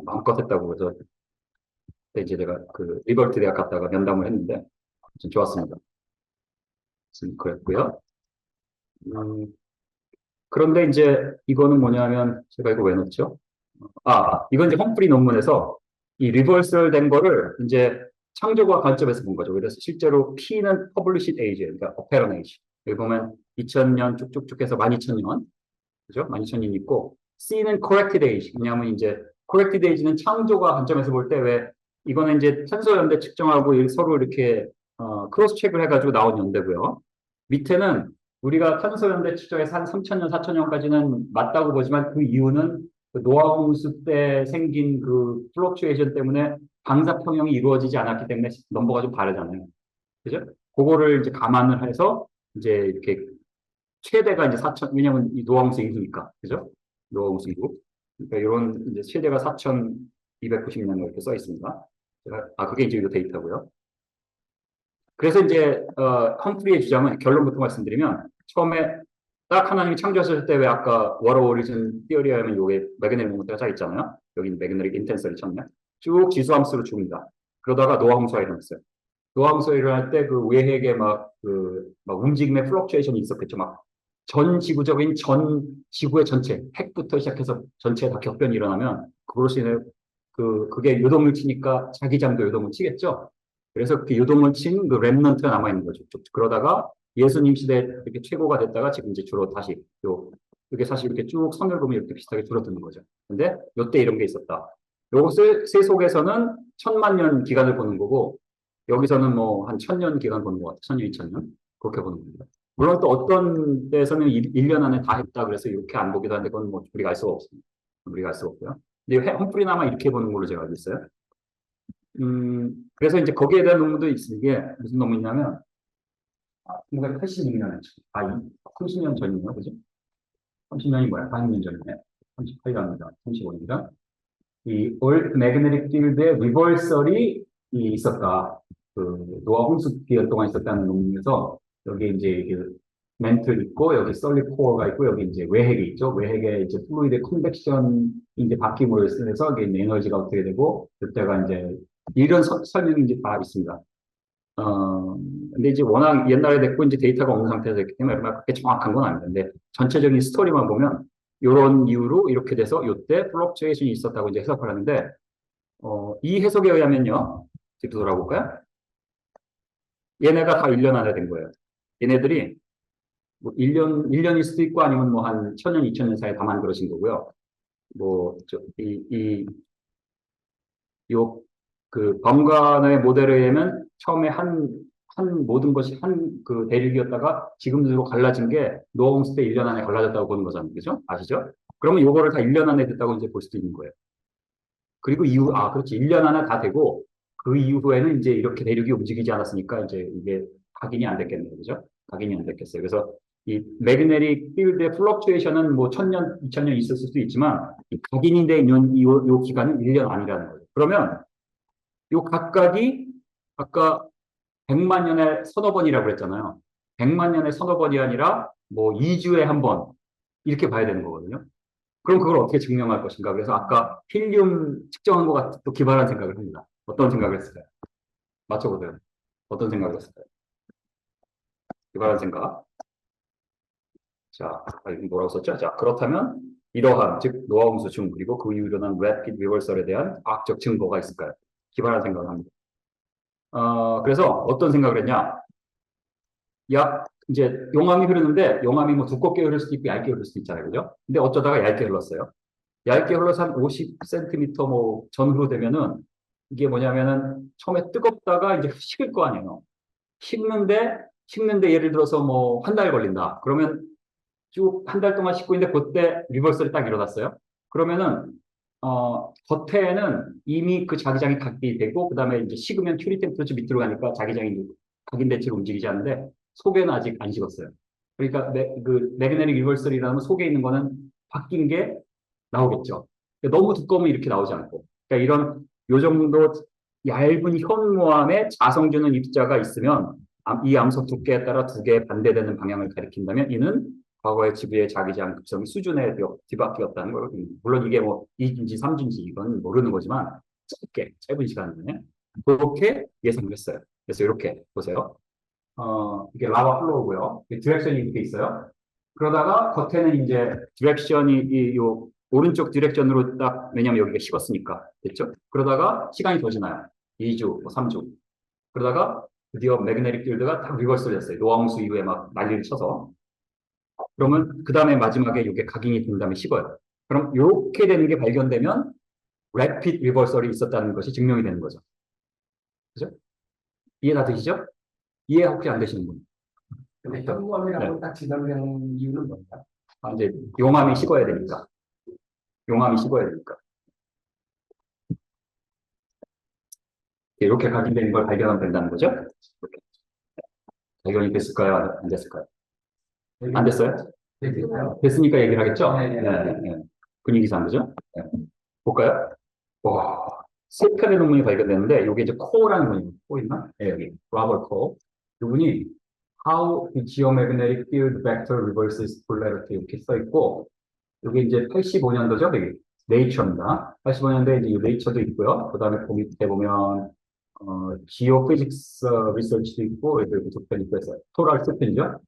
마음껏 했다고 그래서 그때 이제 내가 그 리버티 대학 갔다가 면담을 했는데 좀 좋았습니다. 그랬고요. 음, 그런데 이제 이거는 뭐냐면 제가 이거 왜 넣었죠? 이건 이제 험프리 논문에서 이 리버설 된 거를 이제 창조과 관점에서 본 거죠. 그래서 실제로 P는 published age, 그러니까 apparent age. 여기 보면 2000년 쭉쭉쭉 해서 12000년, 그죠? 12000년 있고, C는 corrected age. 왜냐하면 이제 corrected age는 창조과 관점에서 볼 때 왜 이거는 이제 탄소 연대 측정하고 서로 이렇게 크로스 체크를 해가지고 나온 연대고요. 밑에는 우리가 탄소 연대 측정에서 한 3000년, 4000년까지는 맞다고 보지만 그 이유는 그 노아 홍수 때 생긴 그 플럭추에이션 때문에 방사평형이 이루어지지 않았기 때문에 넘버가 좀 다르잖아요. 그죠? 그거를 이제 감안을 해서 이제 이렇게 최대가 이제 4000, 왜냐면 이 노아 홍수 이후니까. 그죠? 노아 홍수 이후. 그러니까 이런 이제 최대가 4290년 이렇게 써 있습니다. 그게 이제 이 데이터고요. 그래서 이제 험프리의 주장은 결론부터 말씀드리면 처음에 딱 하나님이 창조하셨을 때 왜 아까 워터 오리진 티어리에 하면 요게 매그네릭 모먼트가 짜 있잖아요. 여기 매그네릭 인텐서리 쳤네. 쭉 지수함수로 줍니다. 그러다가 노아 홍수가 일어났어요. 노아 홍수가 일어날 때 그 외핵에 막 움직임의 플럭추에이션이 있었겠죠. 막 전 지구적인 전 지구의 전체 핵부터 시작해서 전체에 다 격변이 일어나면 그걸로 인해 그게 요동을 치니까 자기장도 요동을 치겠죠. 그래서 그 요동을 친 그 랩넌트가 남아있는 거죠. 그러다가 예수님 시대 이렇게 최고가 됐다가 지금 이제 주로 다시 이게 사실 이렇게 쭉 선을 보면 이렇게 비슷하게 줄어드는 거죠. 근데 요때 이런 게 있었다. 요것을 세속에서는 1000만 년 기간을 보는 거고 여기서는 뭐 한 1000년 기간 보는 것 같아요. 1000년, 2000년 그렇게 보는 겁니다. 물론 또 어떤 데서는 1년 안에 다 했다 그래서 이렇게 안 보기도 하는데 그건 뭐 우리가 알 수가 없습니다. 우리가 알 수가 없고요. 근데 험프리는 아마 이렇게 보는 걸로 제가 알고 있어요. 그래서 이제 거기에 대한 논문도 있는 게 무슨 논문이냐면 1986년에 30년 전이네요, 그죠? 30년이 뭐야? 40년 전이네. 38년이다, 35년이다. 이 Earth Magnetic Field의 리버설이 있었다. 그 노아 홍수 기간 동안 있었다는 논문에서 여기 이제 그 멘틀 있고 여기 솔리드 코어가 있고 여기 이제 외핵이 있죠. 외핵에 이제 플루이드 컨벡션이 이제 바뀜으로 인해서 이게 에너지가 어떻게 되고 그때가 이제 이런 설명이 이제 다 있습니다. 근데 이제 워낙 옛날에 됐고 이제 데이터가 없는 상태에서 됐기 때문에 그렇게 정확한 건 아닌데 전체적인 스토리만 보면 이런 이유로 이렇게 돼서 이때 플럭추에이션이 있었다고 이제 해석을 하는데 이 해석에 의하면요. 뒤로 돌아볼까요? 얘네가 다 1년 안에 된 거예요. 얘네들이 뭐 1년일 수도 있고 아니면 뭐 한 1000년, 2000년 사이에 다 만들어진 거고요. 뭐, 요, 그, 범간의 모델에 의하면 처음에 모든 것이 한 그 대륙이었다가 지금으로 갈라진 게 노아홍수 때 1년 안에 갈라졌다고 보는 거잖아요. 그죠? 아시죠? 그러면 요거를 다 1년 안에 됐다고 이제 볼 수도 있는 거예요. 그리고 그렇지. 1년 안에 다 되고, 그 이후에는 이제 이렇게 대륙이 움직이지 않았으니까 이제 이게 각인이 안 됐겠네요. 그죠? 각인이 안 됐겠어요. 그래서 이 매그네틱 필드의 플럭추에이션은 뭐 1000년, 2000년 있을 수도 있지만, 이 각인이 돼 있는 요 기간은 1년 아니라는 거예요. 그러면 요 각각이 아까 100만 년에 서너 번이라고 그랬잖아요. 100만 년에 서너 번이 아니라 뭐 2주에 한 번, 이렇게 봐야 되는 거거든요. 그럼 그걸 어떻게 증명할 것인가? 그래서 아까 힐륨 측정한 것 같은 또 기발한 생각을 합니다. 어떤 생각을 했을까요? 맞춰보세요. 어떤 생각을 했을까요? 기발한 생각. 자, 이거 뭐라고 썼죠? 자, 그렇다면 이러한, 즉 노아홍수 중 그리고 그 이후 일어난 rapid reversal에 대한 과학적 증거가 있을까요? 기발한 생각을 합니다. 그래서 어떤 생각을 했냐? 이제 용암이 흐르는데 용암이 뭐 두껍게 흐를 수도 있고 얇게 흐를 수도 있잖아요. 그죠? 근데 어쩌다가 얇게 흘렀어요. 얇게 흘러서 한 50cm 뭐 전후로 되면은 이게 뭐냐면은 처음에 뜨겁다가 이제 식을 거 아니에요. 식는데 예를 들어서 뭐 한 달 걸린다. 그러면 쭉 한 달 동안 식고 있는데 그때 리버설이 딱 일어났어요. 그러면은 겉에는 이미 그 자기장이 각비되고 그다음에 이제 식으면 큐리 템퍼러처 밑으로 가니까 자기장이 각인 대체로 움직이지 않는데 속에는 아직 안 식었어요. 그러니까 그 매그네틱 리버설이라면 속에 있는 거는 바뀐 게 나오겠죠. 너무 두꺼우면 이렇게 나오지 않고. 그러니까 이런 요 정도 얇은 현무암에 자성주는 입자가 있으면 이 암석 두께에 따라 두 개의 반대되는 방향을 가리킨다면 이는 과거의 지구의 자기장 급성이 수준에 뒤바뀌었다는 걸, 물론 이게 뭐 2주인지 3주인지 이건 모르는 거지만 짧은 시간 내에 그렇게 예상을 했어요. 그래서 이렇게 보세요. 이게 라와 플로우고요. 디렉션이 이렇게 있어요. 그러다가 겉에는 이제 디렉션이 요 오른쪽 디렉션으로 딱, 왜냐면 여기가 식었으니까. 됐죠? 그러다가 시간이 더 지나요. 2주, 뭐 3주. 그러다가 드디어 매그네틱 필드가 딱 리버스 됐어요. 노아홍수 이후에 막 난리를 쳐서. 그러면 그 다음에 마지막에 이게 각인이 된 다음에 식어요. 그럼 이렇게 되는 게 발견되면 래피드 리버설이 있었다는 것이 증명이 되는 거죠. 그죠? 이해 다 되시죠? 이해 혹시 안 되시는 분? 근데 네. 현무암이라고 딱 지정된 이유는 뭘까? 이제 용암이 식어야 되니까. 용암이 식어야 되니까. 이렇게 각인된 걸 발견하면 된다는 거죠? 이렇게. 발견이 됐을까요? 안 됐을까요? 안 됐어요? 됐을까요? 됐으니까 얘기를 하겠죠? 네, 네, 네. 네. 분위기상, 그죠? 네. 볼까요? 와, 세 편의 논문이 발견됐는데, 이게 이제 코어라는 분이, 코 있나? 네, 여기. 로버트 코. 이분이 How the Geomagnetic Field Vector Reverses Polarity 이렇게 써 있고, 여기 이제 85년도죠, 여기. 네이처입니다. 85년도에 이제 네이처도 있고요. 그 다음에 그 밑에 보면, 지오피직스 리서치도 있고, 여기 두 편 있고 해서, 토탈 세 편이죠.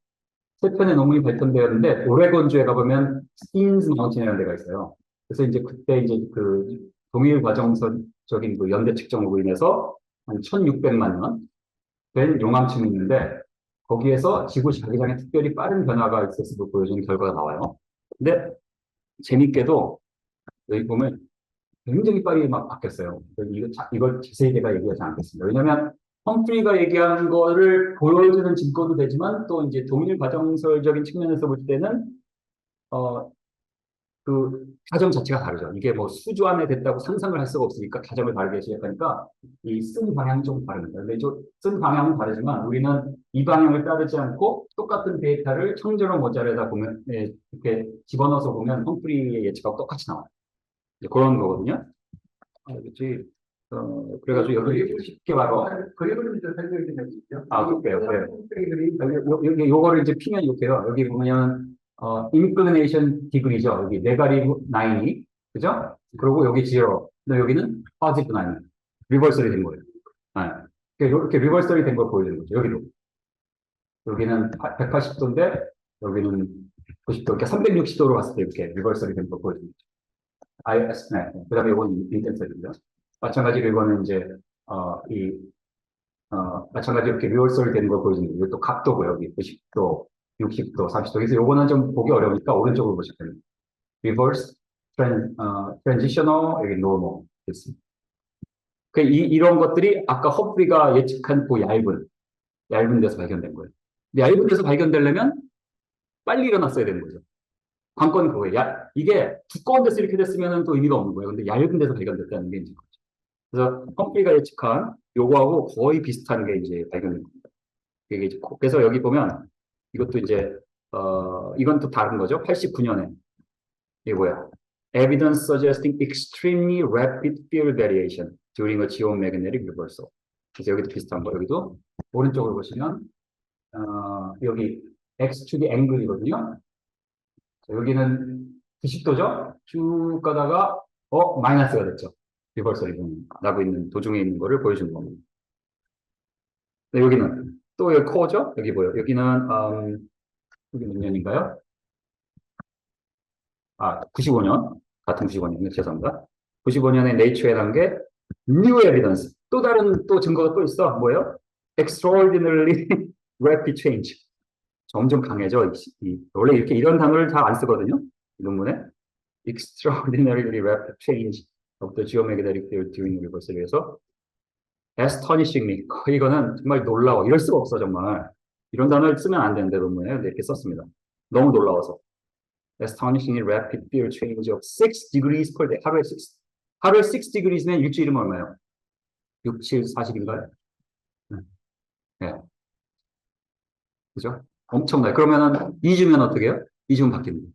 세 편의 논문이 발견되었는데, 오레곤주에 가보면, 스틴즈 마운틴이라는 데가 있어요. 그래서 이제 그때 이제 그 동일 과정적인 그 연대 측정으로 인해서 한 1600만 년 된 용암층이 있는데, 거기에서 지구 자기장에 특별히 빠른 변화가 있었음을 보여주는 결과가 나와요. 근데 재밌게도 여기 보면 굉장히 빨리 막 바뀌었어요. 이걸 자세히 제가 얘기하지 않겠습니다. 왜냐하면 험프리가 얘기하는 거를 보여주는 증거도 되지만 또 이제 동일 과정설적인 측면에서 볼 때는 어, 그 가정 자체가 다르죠. 이게 뭐 수주 안에 됐다고 상상을 할 수가 없으니까 가정을 다르게 시작하니까 이 쓴 방향이 좀 다릅니다. 근데 쓴 방향은 다르지만 우리는 이 방향을 따르지 않고 똑같은 데이터를 청저로 모자에다 보면 이렇게 집어넣어서 보면 험프리의 예측하고 똑같이 나와요. 이제 그런 거거든요. 그렇지. 그래가지고 여기 쉽게 바로 그림을 좀 설명해 주시죠. 그래요. 요거를 이제 피면 이렇게요. 여기 보면 inclination degree죠. 여기 네가티브 9이 그죠? 그리고 여기 0. 근데 여기는 positive 9. 리버설이 된 거예요. 네. 이렇게 리버설이 된 걸 보여주는 거죠. 여기도. 여기는 180도인데 여기는 90도. 이렇게 360도로 갔을 때 이렇게 리버설이 된 걸 보여주는 거죠. 네. 그 다음에 이건 인텐설이죠. 마찬가지로 이거는 이제 마찬가지로 이렇게 리버설 되는 걸 보여주는 거예요. 또 각도고 여기 90도, 60도, 40도. 그래서 요거는 좀 보기 어려우니까 오른쪽으로 보시면 됩니다. reverse, transitional, 여기 normal 됐습니다. 이런 것들이 아까 허프리가 예측한 그 얇은 얇은 데서 발견된 거예요. 근데 얇은 데서 발견되려면 빨리 일어났어야 되는 거죠. 관건은 그거예요. 이게 두꺼운 데서 이렇게 됐으면 또 의미가 없는 거예요. 근데 얇은 데서 발견됐다는 게 이제 그거죠. 그래서 험프리가 예측한 요거하고 거의 비슷한 게 이제 발견된 겁니다. 이게 이제 그래서 여기 보면 이것도 이제 이건 또 다른 거죠. 89년에 이게 뭐야? Evidence suggesting extremely rapid field variation during a geomagnetic reversal. 그래서 여기도 비슷한 거. 여기도 오른쪽을 보시면 여기 x축이 앵글이거든요. 여기는 90도죠? 쭉 가다가, 마이너스가 됐죠. 리버설이 나고 있는 도중에 있는 거를 보여주는 겁니다. 네, 여기는 또 여기 코어죠? 여기 뭐요? 여기는, 여기 몇 년인가요? 95년. 같은 95년, 죄송합니다. 95년에 네이처에 난 게 new evidence. 또 다른 또 증거가 또 있어. 뭐예요? extraordinarily rapid change. 점점 강해져. 원래 이렇게 이런 단어를 잘 안 쓰거든요. 이 논문에. extraordinarily rapid change of the geomagnetic field during reversal 에서 astonishingly 이거는 정말 놀라워. 이럴 수가 없어 정말. 이런 단어를 쓰면 안 되는데 논문에 근데 이렇게 썼습니다. 너무 놀라워서. astonishingly rapid field change of 6 degrees per day. 하루에 6 degrees면 일주일이면 얼마예요? 6, 7, 40인가요? 네. 그죠? 엄청나요. 그러면은 2주면 어떻게 해요? 2주면 바뀝니다.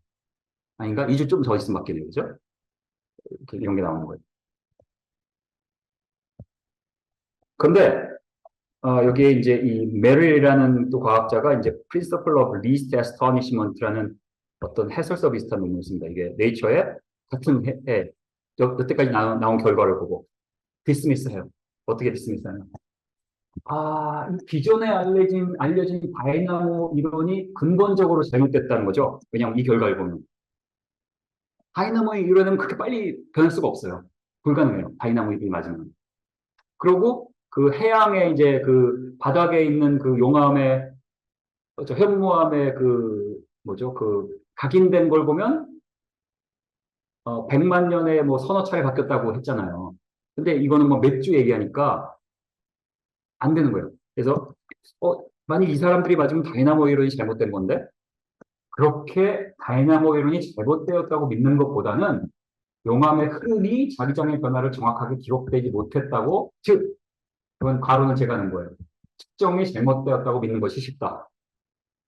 아닌가? 2주 좀 더 있으면 바뀌네요. 그죠? 이렇게 이런 게 나오는 거예요. 근데 여기에 이제 이 메릴이라는 또 과학자가 이제 Principle of Least Astonishment라는 어떤 해설서 비슷한 논문을 씁니다. 이게 네이처에 같은 해에 여태까지 나온 결과를 보고 디스미스해요. 어떻게 디스미스하냐? 이 기존에 알려진 다이나모 이론이 근본적으로 잘못됐다는 거죠. 왜냐하면 이 결과를 보면 다이나모 이론은 그렇게 빨리 변할 수가 없어요. 불가능해요. 다이나모 이론이 맞으면. 그리고 그 해양에 이제 그 바닥에 있는 그 용암의 현무암의 그 뭐죠 그 각인된 걸 보면 100만 년에 뭐 서너 차례 바뀌었다고 했잖아요. 근데 이거는 뭐 몇 주 얘기하니까 안 되는 거예요. 그래서 만약 이 사람들이 맞으면 다이나모 이론이 잘못된 건데 그렇게 다이나모 이론이 잘못되었다고 믿는 것보다는 용암의 흐름이 자기장의 변화를 정확하게 기록되지 못했다고 즉 그건 가로는 제가 낸 거예요. 측정이 잘못되었다고 믿는 것이 쉽다.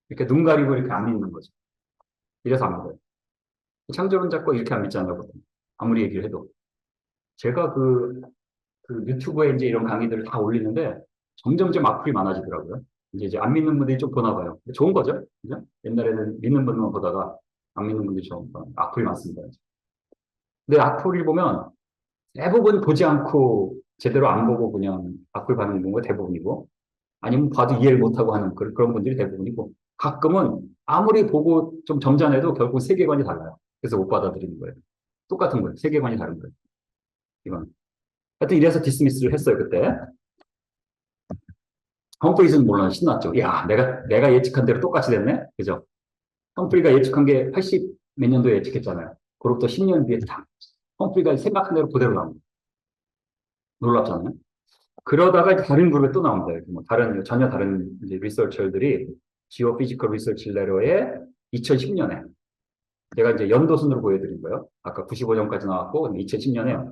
이렇게 눈 가리고 이렇게 안 믿는 거죠. 이래서 안 믿어요. 창조론 잡고 이렇게 안 믿잖아요. 아무리 얘기를 해도. 제가 그 유튜브에 이제 이런 강의들을 다 올리는데 점점점 악플이 많아지더라고요. 이제 안 믿는 분들이 좀 보나 봐요. 좋은 거죠. 그죠? 옛날에는 믿는 분만 보다가 안 믿는 분들이 좀 악플이 많습니다. 근데 악플을 보면 대부분 보지 않고 제대로 안 보고 그냥 악플 받는 경우가 대부분이고 아니면 봐도 이해를 못하고 하는 그런 분들이 대부분이고 가끔은 아무리 보고 좀 점잖아도 결국 세계관이 달라요. 그래서 못 받아들이는 거예요. 똑같은 거예요. 세계관이 다른 거예요. 이건. 하여튼 이래서 디스미스를 했어요, 그때. 험프리즈는 물론 신났죠. 야, 내가 예측한 대로 똑같이 됐네? 그죠? 험프리가 예측한 게 80 몇 년도에 예측했잖아요. 그로부터 10년 뒤에 다. 험프리가 생각한 대로 그대로 나옵니다. 놀랍잖아요. 그러다가 다른 그룹에 또 나옵니다. 뭐 전혀 다른 이제 리서처들이 지오피지컬 리서치 레터에 2010년에 제가 이제 연도순으로 보여드린 거예요. 아까 95년까지 나왔고 2010년에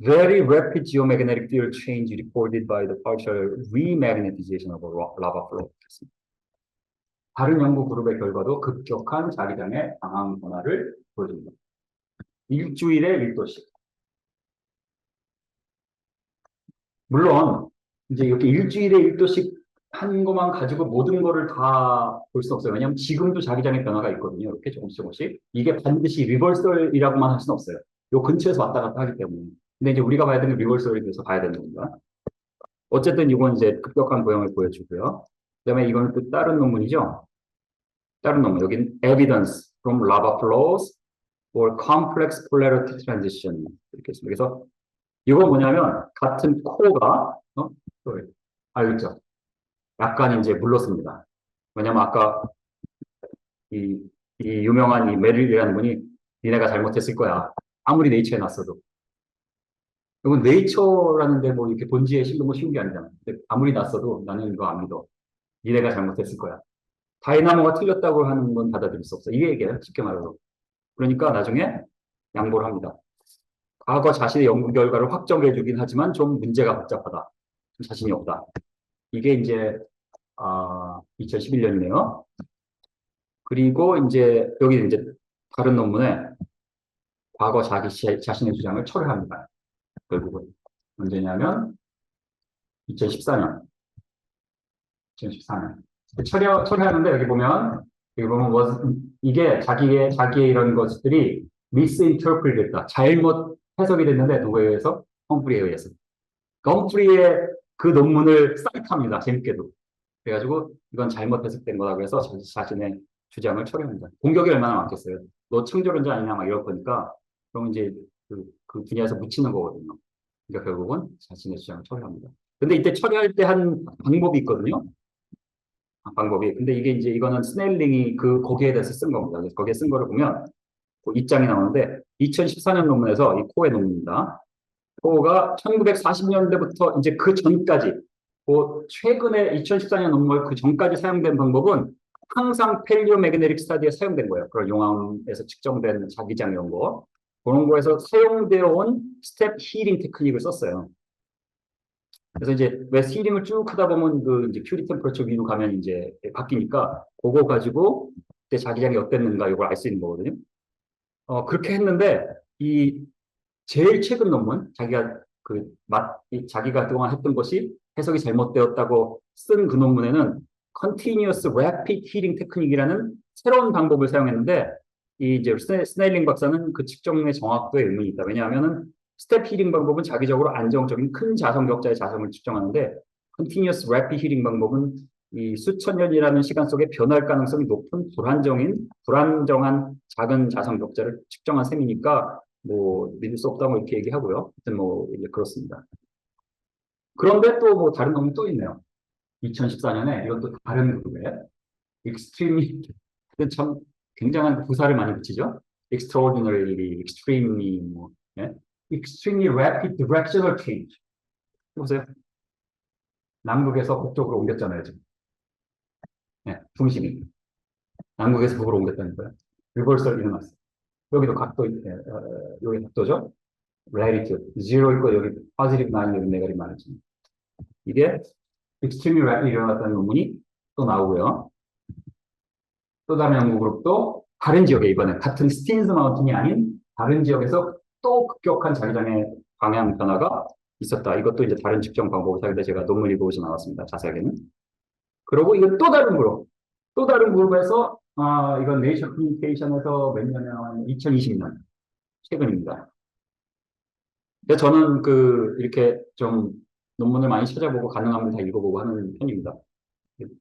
Very rapid geomagnetic field change reported by the partial remagnetization of a lava flow. 다른 연구 그룹의 결과도 급격한 자기장의 방향 변화를 보여줍니다. 일주일에 1도씩. 물론 이제 이렇게 일주일에 1도씩 한 것만 가지고 모든 거를 다 볼 수 없어요. 왜냐하면 지금도 자기장의 변화가 있거든요. 이렇게 조금씩. 이게 반드시 리버설이라고만 할 수는 없어요. 요 근처에서 왔다 갔다 하기 때문에. 근데 이제 우리가 봐야 되는 리버설에 대해서 봐야 되는 겁니다. 어쨌든 이건 이제 급격한 모형을 보여주고요. 그다음에 이거는 또 다른 논문이죠. 다른 논문. 여기는 evidence from lava flows or complex polarity transition 이렇게 있습니다. 그래서 이거 뭐냐면 같은 코어가 알겠죠? 약간 이제 물렀습니다. 왜냐면 아까 이 유명한 이 메릴이라는 분이 니네가 잘못했을 거야. 아무리 네이처에 났어도. 이건 네이처라는데 뭐 이렇게 본지에 실는 거 쉬운 게 아니잖아. 근데 아무리 났어도 나는 이거 안 믿어. 니네가 잘못했을 거야. 다이나모가 틀렸다고 하는 건 받아들일 수 없어. 이게 얘기예요. 쉽게 말해서. 그러니까 나중에 양보를 합니다. 과거 자신의 연구 결과를 확정해 주긴 하지만 좀 문제가 복잡하다. 좀 자신이 없다. 이게 이제 2011년이네요. 그리고 이제 여기 이제 다른 논문에 과거 자신의 주장을 철회합니다. 결국은 언제냐면 2014년. 2014년. 처리하는데 여기 보면 이게 자기의 이런 것들이 misinterpreted 됐다. 잘못 해석이 됐는데 누구에 의해서? 험프리에 의해서. 험프리의 그 논문을 사이트합니다. 재밌게도. 그래가지고 이건 잘못 해석된 거라고 해서 자신의 주장을 처리합니다. 공격이 얼마나 많겠어요. 너 창조론자 아니냐 막 이럴 거니까 그럼 이제 그 분야에서 묻히는 거거든요. 그러니까 결국은 자신의 주장을 처리합니다. 근데 이때 처리할 때 한 방법이 있거든요. 방법이. 근데 이게 이제 이거는 스넬링이 거기에 대해서 쓴 겁니다. 그래서 거기에 쓴 거를 보면 그 입장이 나오는데 2014년 논문에서 이 코의 논문입니다. 코가 1940년대부터 이제 그 전까지 최근에 2014년 논문 그 전까지 사용된 방법은 항상 펠리오 매그네틱 스타디에 사용된 거예요. 그런 용암에서 측정된 자기장 이런 거. 그런 거에서 사용되어 온 스텝 힐링 테크닉을 썼어요. 그래서 이제 왜 힐링을 쭉 하다 보면 그 이제 큐리 템퍼처 위로 가면 이제 바뀌니까 그거 가지고 그때 자기장이 어땠는가 이걸 알 수 있는 거거든요. 그렇게 했는데 이 제일 최근 논문 자기가 그동안 했던 것이 해석이 잘못되었다고 쓴 그 논문에는 Continuous Rapid Healing Technique이라는 새로운 방법을 사용했는데 이 이제 스네일링 박사는 그 측정의 정확도에 의문이 있다. 왜냐하면은 스텝 힐링 방법은 자기적으로 안정적인 큰 자성 격자의 자성을 측정하는데 Continuous Rapid Healing 방법은 이 수천 년이라는 시간 속에 변할 가능성이 높은 불안정한 작은 자성 격자를 측정한 셈이니까 뭐 믿을 수 없다 뭐 이렇게 얘기하고요. 하여튼 뭐 이제 그렇습니다. 그런데 또 뭐 다른 놈이 또 있네요. 2014년에 이것도 다른 그룹에 extremely 참 굉장한 부사를 많이 붙이죠. extraordinarily, extremely 뭐 예? extremely rapid directional change. 보세요. 남극에서 북쪽으로 옮겼잖아요, 지금. 예, 중심이 남극에서 북으로 옮겼다는 거예요. 리버설이 일어났어요. 여기도 각도, 여기 각도죠. latitude, 0 있고 여기 positive 9 여기 네가리 많았죠. 이게 extremely rapid 일어났다는 논문이 또 나오고요. 또 다른 연구 그룹도 다른 지역에 이번에 같은 스틴즈 마운틴이 아닌 다른 지역에서 또 급격한 자기장의 방향 변화가 있었다. 이것도 이제 다른 측정 방법을 사용해 제가 논문 읽어보지 않았습니다. 자세하게는. 그리고 이건 또 다른 그룹에서 이건 네이처 커뮤니케이션에서 몇 년에 2020년 최근입니다. 근데 저는 이렇게 좀 논문을 많이 찾아보고 가능하면 다 읽어보고 하는 편입니다.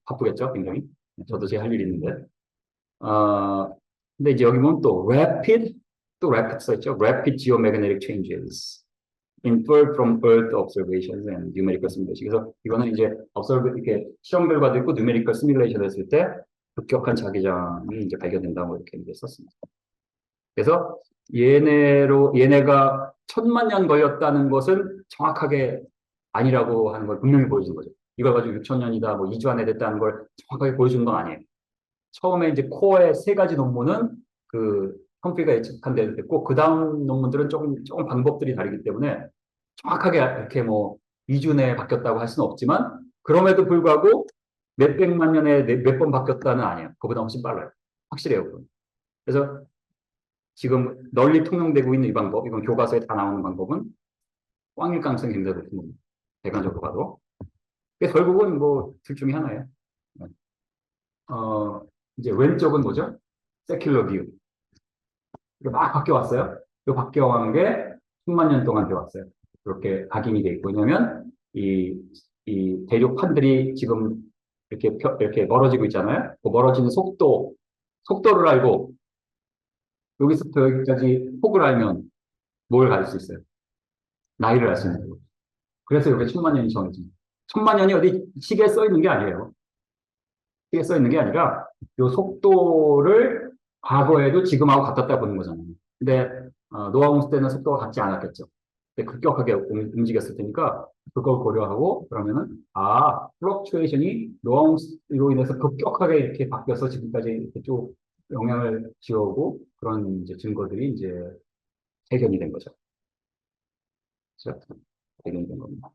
바쁘겠죠, 굉장히. 저도 제 할 일이 있는데. 근데 이제 여기 보면 또 rapid 써있죠. Rapid geomagnetic changes inferred from Earth observations and numerical simulation. 그래서 이거는 이제 이렇게 실험 결과도 있고 numerical simulation 했을 때 급격한 자기장이 이제 발견된다고 이렇게 이제 썼습니다. 그래서 얘네가 1000만 년 걸렸다는 것은 정확하게 아니라고 하는 걸 분명히 보여준 거죠. 이걸 가지고 6000년이다, 뭐 2주 안에 됐다는 걸 정확하게 보여준 건 아니에요. 처음에 이제 코어의 3가지 논문은 험프리가 예측한 대로 됐고, 그 다음 논문들은 조금 방법들이 다르기 때문에 정확하게 이렇게 뭐 2주 내에 바뀌었다고 할 수는 없지만, 그럼에도 불구하고 몇백만 년에 몇 번 바뀌었다는 아니에요. 그보다 훨씬 빨라요. 확실해요. 그건. 그래서 지금 널리 통용되고 있는 이 방법, 이건 교과서에 다 나오는 방법은 꽝일 가능성이 굉장히 높은 겁니다. 대관적으로 봐도. 결국은 뭐 둘 중에 하나예요. 이제 왼쪽은 뭐죠? 세큘러 뷰. 이게 막 바뀌어왔어요. 이 바뀌어간 게 수만 년 동안 되어왔어요. 이렇게 각인이 돼 있고, 왜냐면 이 대륙판들이 지금 이렇게 멀어지고 있잖아요. 그 멀어지는 속도를 알고 여기서부터 여기까지 폭을 알면 뭘 알 수 있어요? 나이를 알 수 있는 거예요. 그래서 여기 1000만 년이 정해집니다. 1000만 년이 어디 시계에 써 있는 게 아니에요. 시계에 써 있는 게 아니라 이 속도를 과거에도 지금하고 같았다 보는 거잖아요. 근데 노아홍수 때는 속도가 같지 않았겠죠. 급격하게 움직였을 테니까 그걸 고려하고 그러면은 플럭추에이션이 노아움스로 인해서 급격하게 이렇게 바뀌어서 지금까지 이렇게 쭉 영향을 지어오고 그런 이제 증거들이 이제 발견이 된 거죠. 그래서 발견이 된 겁니다.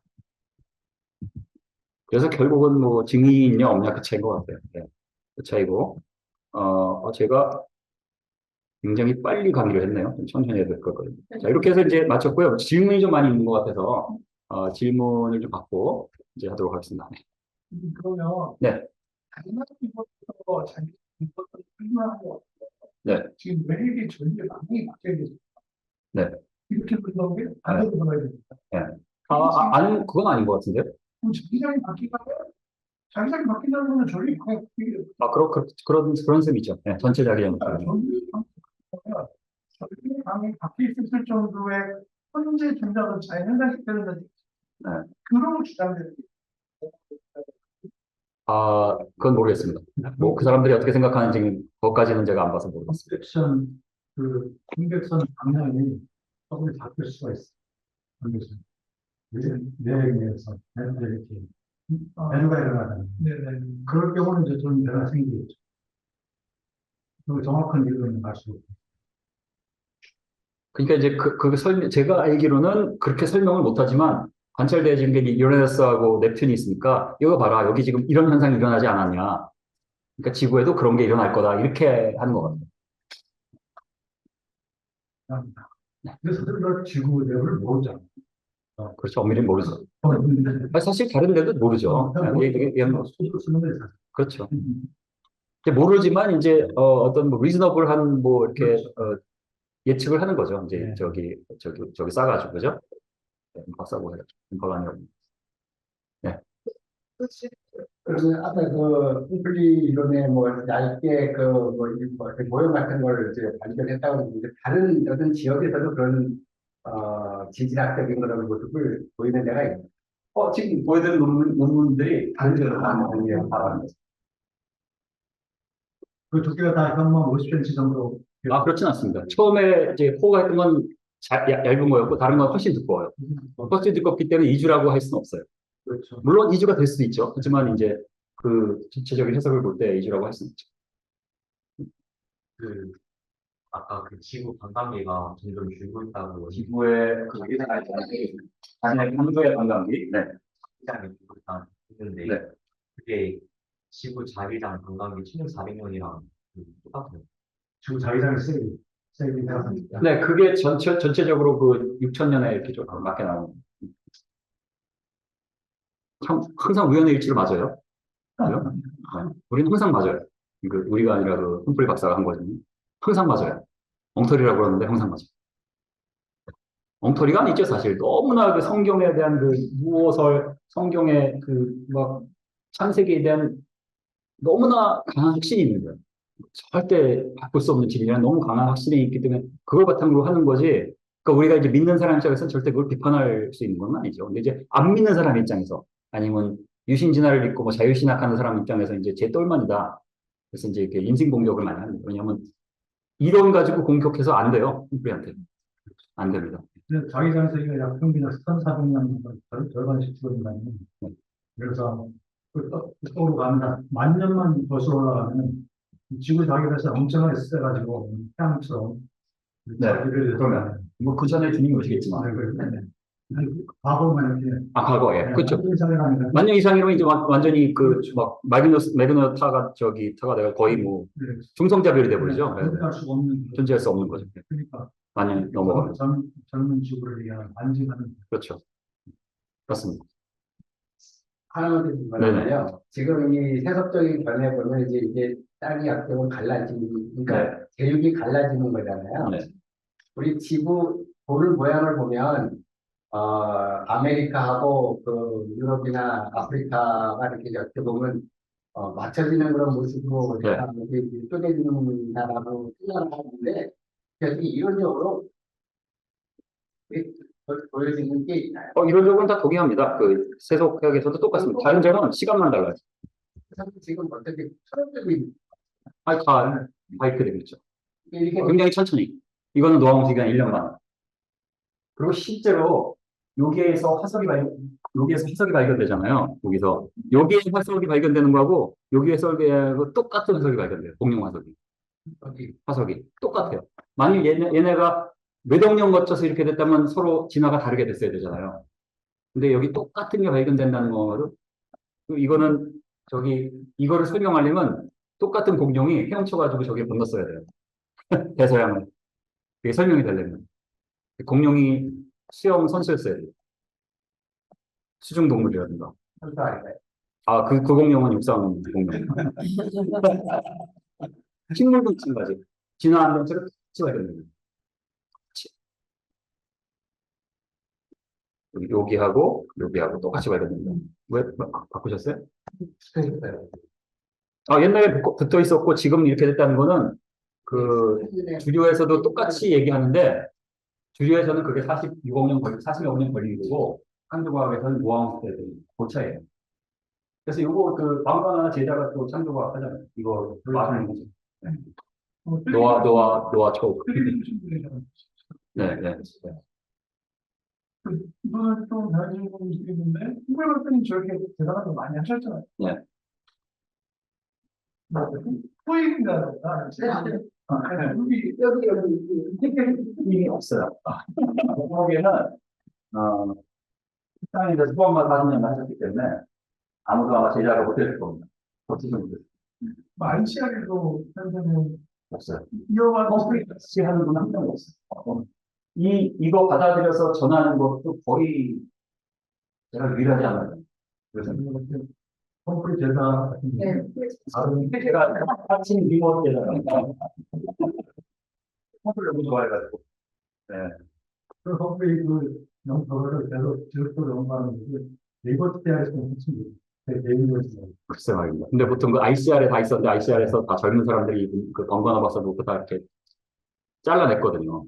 그래서 결국은 뭐 증이 있냐 없냐 그 차이인 것 같아요. 네. 그 차이고 제가 굉장히 빨리 가기로 했네요. 좀 천천히 해야 될 거거든요. 자, 이렇게 해서 이제 마쳤고요. 질문이 좀 많이 있는 것 같아서, 질문을 좀 받고, 이제 하도록 하겠습니다. 그러면 네, 마지막부터 자기 이것도 설명하고 네, 지금 왜 이렇게 전개 많이 바뀌어야 되지? 네, 이렇게 불러온 게 반대로 불러야 됩니다. 네. 그건 아닌 것 같은데요? 그럼 자기장이 바뀌면 자기장이 바뀐다는 거는 전개 방향이 바뀌게 돼요. 그런 셈이죠. 네, 전체 자기장. 전개 방향이 바뀔 수 있을 정도의 현재 증상은 자연현상이 되는 네. 그런 주장들이 그건 모르겠습니다. 뭐, 그 사람들이 어떻게 생각하는지, 그것까지는 제가 안 봐서 모르겠습니다. 컨셉션 그 공백선 방향이 조금 바뀔 수가 있어. 컨셉션. 뇌에 의해서 이렇게 변화가 일어나잖아요. 네네. 그럴 경우는 이제 좀 변화가 생기겠죠. 그 정확한 이유는 알 수 없고. 그러니까 이제 제가 알기로는 그렇게 설명을 못하지만, 관찰되어진 게 유레너스하고 넵튠이 있으니까, 이거 봐라, 여기 지금 이런 현상이 일어나지 않았냐. 그러니까 지구에도 그런 게 일어날 거다. 이렇게 하는 것 같아요. 그래서 우리가 지구 내부를 모르잖아. 그렇죠. 엄밀히 모르죠. 근데 사실 다른 데도 모르죠. 소설 쓰는 거에 사실. 그렇죠. 이제 모르지만 이제 어떤 뭐 리즈너블한 뭐 이렇게 예측을 하는 거죠. 이제 네. 저기 싸가지고 그죠? 네, 박사고 해가지고 인파가 네. 그러면 아까 그 홈플리 이론에 뭐 얇게 모형 같은 걸 이제 발견했다고 했는데 다른 어떤 지역에서도 그런 지질학적인 그런 모습을 보이는 데가 있나요? 지금 보여드린 논문들이 다른 지역에서 나오는 게 바라는 거죠. 그 두께가 다 현망 50cm 정도. 그렇진 않습니다. 처음에 이제 호가 했던 건 얇은 거였고 다른 건 훨씬 두꺼워요. 훨씬 두껍기 때문에 이주라고 할 수는 없어요. 그렇죠. 물론 이주가 될 수도 있죠. 하지만 이제 그 전체적인 해석을 볼 때 이주라고 할 수는 있죠. 아까 그 지구 관광비가 점점 줄고 있다고 지구의 그 자기장에 자신의 한도의 관광비. 네. 시장이 줄고 있다는 했는데 네. 그게 지구 자기장 관광비 1,400년이랑 똑같아요. 지구 자기장의 세기 내가 네, 그게 전체적으로 그 6,000년에 이렇게 좀 맞게 나오는. 항상 우연의 일치로 맞아요. 그죠? 네. 우리는 항상 맞아요. 우리가 아니라 그 흠플 박사가 한 거지. 항상 맞아요. 엉터리라고 그러는데 항상 맞아요. 엉터리가 아니죠, 사실. 너무나 그 성경에 대한 그 무오설, 성경의 그 막 창세기에 대한 너무나 강한 확신이 있는 거예요. 절대 바꿀 수 없는 진리라는 너무 강한 확신이 있기 때문에 그걸 바탕으로 하는 거지. 그러니까 우리가 이제 믿는 사람 입장에서는 절대 그걸 비판할 수 있는 건 아니죠. 근데 이제 안 믿는 사람 입장에서 아니면 유신진화를 믿고 뭐 자유신학하는 사람 입장에서 이제 제 똘만이다. 그래서 이제 이렇게 인신 공격을 많이 합니다. 왜냐하면 이론 가지고 공격해서 안 돼요. 우리한테 안 됩니다. 자기장에서 이거 약 평균 1,400년 절반씩 줄어든다면 그래서 서로 간다. 만 년만 거슬러 올라가면 지구 자기장에서 엄청나게 세가지고 태양처럼 네, 그러면 뭐 그 전에 주님이 오시겠지만 과거만 이렇게 과거에 그렇죠. 이상이라니까. 만년 이상이면 이제 완전히 그 막 매그너 타가 내가 거의 뭐 중성자별이 돼버리죠. 존재할 수가 없는 존재할 수 없는 거죠. 그러니까 만년 넘어가면 젊은 지구를 위한 안전하는 그렇죠. 그렇습니다. 하나만 더 말하면요. 지금 이 세속적인 견해 보면 이제 땅이 약간 갈라지는, 그러니까 대륙이 갈라지는 거잖아요. 네. 우리 지구 돌 모양을 보면 아메리카하고 그 유럽이나 아프리카가 이렇게 어떻게 보면 맞춰지는 그런 모습으로 네. 이렇게 쪼개지는다라고 생각을 하는데 그래서 이론적으로 보여지는 게 있나요? 이론적으로는 다 동의합니다. 그 세속학에서도 똑같습니다. 다른 점은 시간만 달라요. 사실 지금 어떻게 철학적인 다 이렇게 되겠죠. 이렇게 굉장히 천천히. 이거는 노하우 기간 1년만. 그리고 실제로 여기에서 여기에서 화석이 발견되잖아요. 여기에 화석이 발견되는 거하고 여기에 설계하고 똑같은 화석이 발견돼요. 공룡 화석이 똑같아요. 만약 얘네가 몇 억 년 거쳐서 이렇게 됐다면 서로 진화가 다르게 됐어야 되잖아요. 근데 여기 똑같은 게 발견된다는 거거든. 이거는 이거를 설명하려면 똑같은 공룡이 헤엄쳐가지고 저기에 건넜어야 돼요. 대서양을. 그게 설명이 되려면. 공룡이 수영 선수였어야 돼요. 수중동물이라든가. 선수 아닌가요? 아, 그 공룡은 육상 공룡. 식물도 마찬가지. 진화한 것처럼 같이 발견됩니다. 여기하고 똑같이 발견됩니다. 왜 바꾸셨어요? 스페이스요. 아, 옛날에 붙어 있었고 지금 이렇게 됐다는 거는 그 주류에서도 똑같이 얘기하는데 주류에서는 그게 46억 년 40억 년 걸린 거고 창조과학에서는 노하우 때 고차예요. 그래서 이거 그 방관하나 제자가 또 창조과학 하잖아요. 이거 맞는 거죠. 노아 초. 네, 네. 이거는 좀 다른 분인데 후배분이 저렇게 대단한 거 많이 하셨잖아요. 네. 후임이라든가 힘이 없어요. 거기에는 식당에 대해서 수업만 40년을 하셨기 때문에 아무도 아마 제자가 못했을 겁니다. 버티지 못했어요. 안치하게도 현재는 없어요. 이어가는 컴플리트 하는 분은 한 명도 없어요. 이거 받아들여서 전하는 것도 거의 제가 유일하지 않아요. 그래서 컴플리 제사 같은 네. 제가 아침 리모트 제자가 컴플 너무 좋아해가지고. 네. 그 컴플리 그 영서를 계속 지속적으로 연구하는 것이 네이버 TI에서 되게 개인적이죠. 글쎄 말입니다. 근데 보통 그 ICR에 다 있었는데 ICR에서 다 젊은 사람들이 그 번거나 박사 놓고 다 이렇게 잘라냈거든요.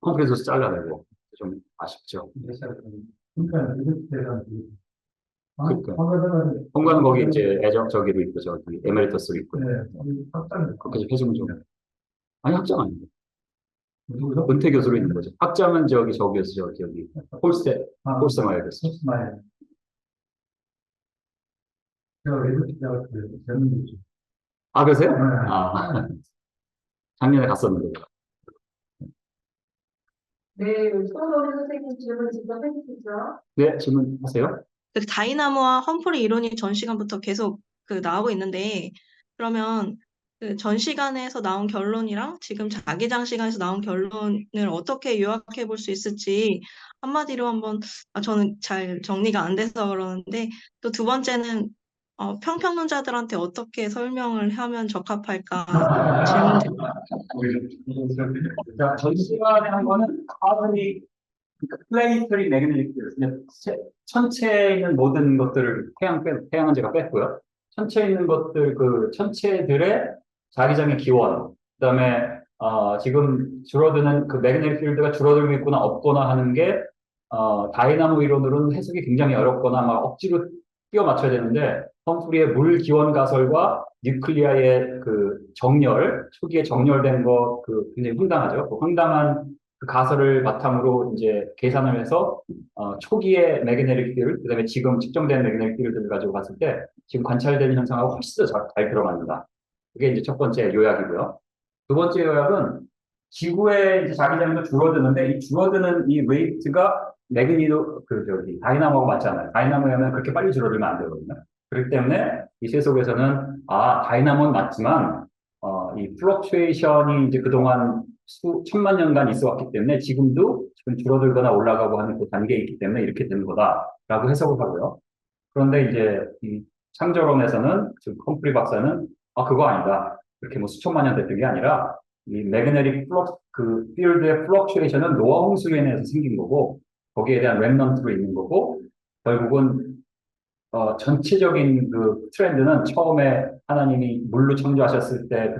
컴프레서서 잘라내고 좀 아쉽죠. 그러니까 네이버 TI가 그러니까. 황가자는 홍과는 거기 이제 저기로 있고 저기 에메리터스로 있고 네, 학장 그렇게 좀 해주면 좀 아니 학장 아닙니다. 누구죠? 은퇴 교수로 있는 거죠. 학장은 저기였어 저기 홀세마이어였어. 스마일. 제가 네이버 TI가 재밌는 거죠. 아 그러세요? 네. 아 작년에 갔었는데. 네, 손호리 선생님 질문 직접 해주시죠. 네 질문하세요. 그 다이나모와 험프리 이론이 전 시간부터 계속 그 나오고 있는데, 그러면 그 전 시간에서 나온 결론이랑 지금 자기장 시간에서 나온 결론을 어떻게 요약해 볼 수 있을지 한마디로 한번, 저는 잘 정리가 안 돼서 그러는데, 또 두 번째는 평평론자들한테 어떻게 설명을 하면 적합할까 질문 드립니다. 자, 전 시간에 한 거는 카본이 플레이터리 매그네틱 필드, 천체에 있는 모든 것들을 태양은 제가 뺐고요. 천체에 있는 것들 그 천체들의 자기장의 기원, 그다음에 지금 줄어드는 그 매그네틱 필드가 줄어들고 있거나 없거나 하는 게 다이나모 이론으로는 해석이 굉장히 어렵거나 막 억지로 끼워 맞춰야 되는데 험프리의 물 기원 가설과 뉴클리아의 그 초기에 정렬된 거 그 굉장히 황당하죠. 그 황당한 그 가설을 바탕으로 이제 계산을 해서 초기의 매그네틱 필드, 그다음에 지금 측정된 매그네틱 필드를 가지고 봤을 때 지금 관찰되는 현상하고 훨씬 더 잘 들어갑니다. 그게 이제 첫 번째 요약이고요. 두 번째 요약은 지구의 이제 자기장도 줄어드는데 이 줄어드는 이 웨이트가 다이나모하고 맞잖아요. 다이나모면 그렇게 빨리 줄어들면 안 되거든요. 그렇기 때문에 이 세속에서는 다이나모는 맞지만 이 플럭추에이션이 이제 그동안 천만 년간 있어 왔기 때문에 지금 줄어들거나 올라가고 하는 그 단계에 있기 때문에 이렇게 되는 거다라고 해석을 하고요. 그런데 이제 이 창조론에서는 지금 컴프리 박사는 그거 아니다. 그렇게 뭐 수천만 년 됐던 게 아니라 이 매그네틱 그 필드의 플럭추에이션은 노아 홍수에 의해서 생긴 거고 거기에 대한 렘넌트로 있는 거고 결국은 전체적인 그 트렌드는 처음에 하나님이 물로 창조하셨을 때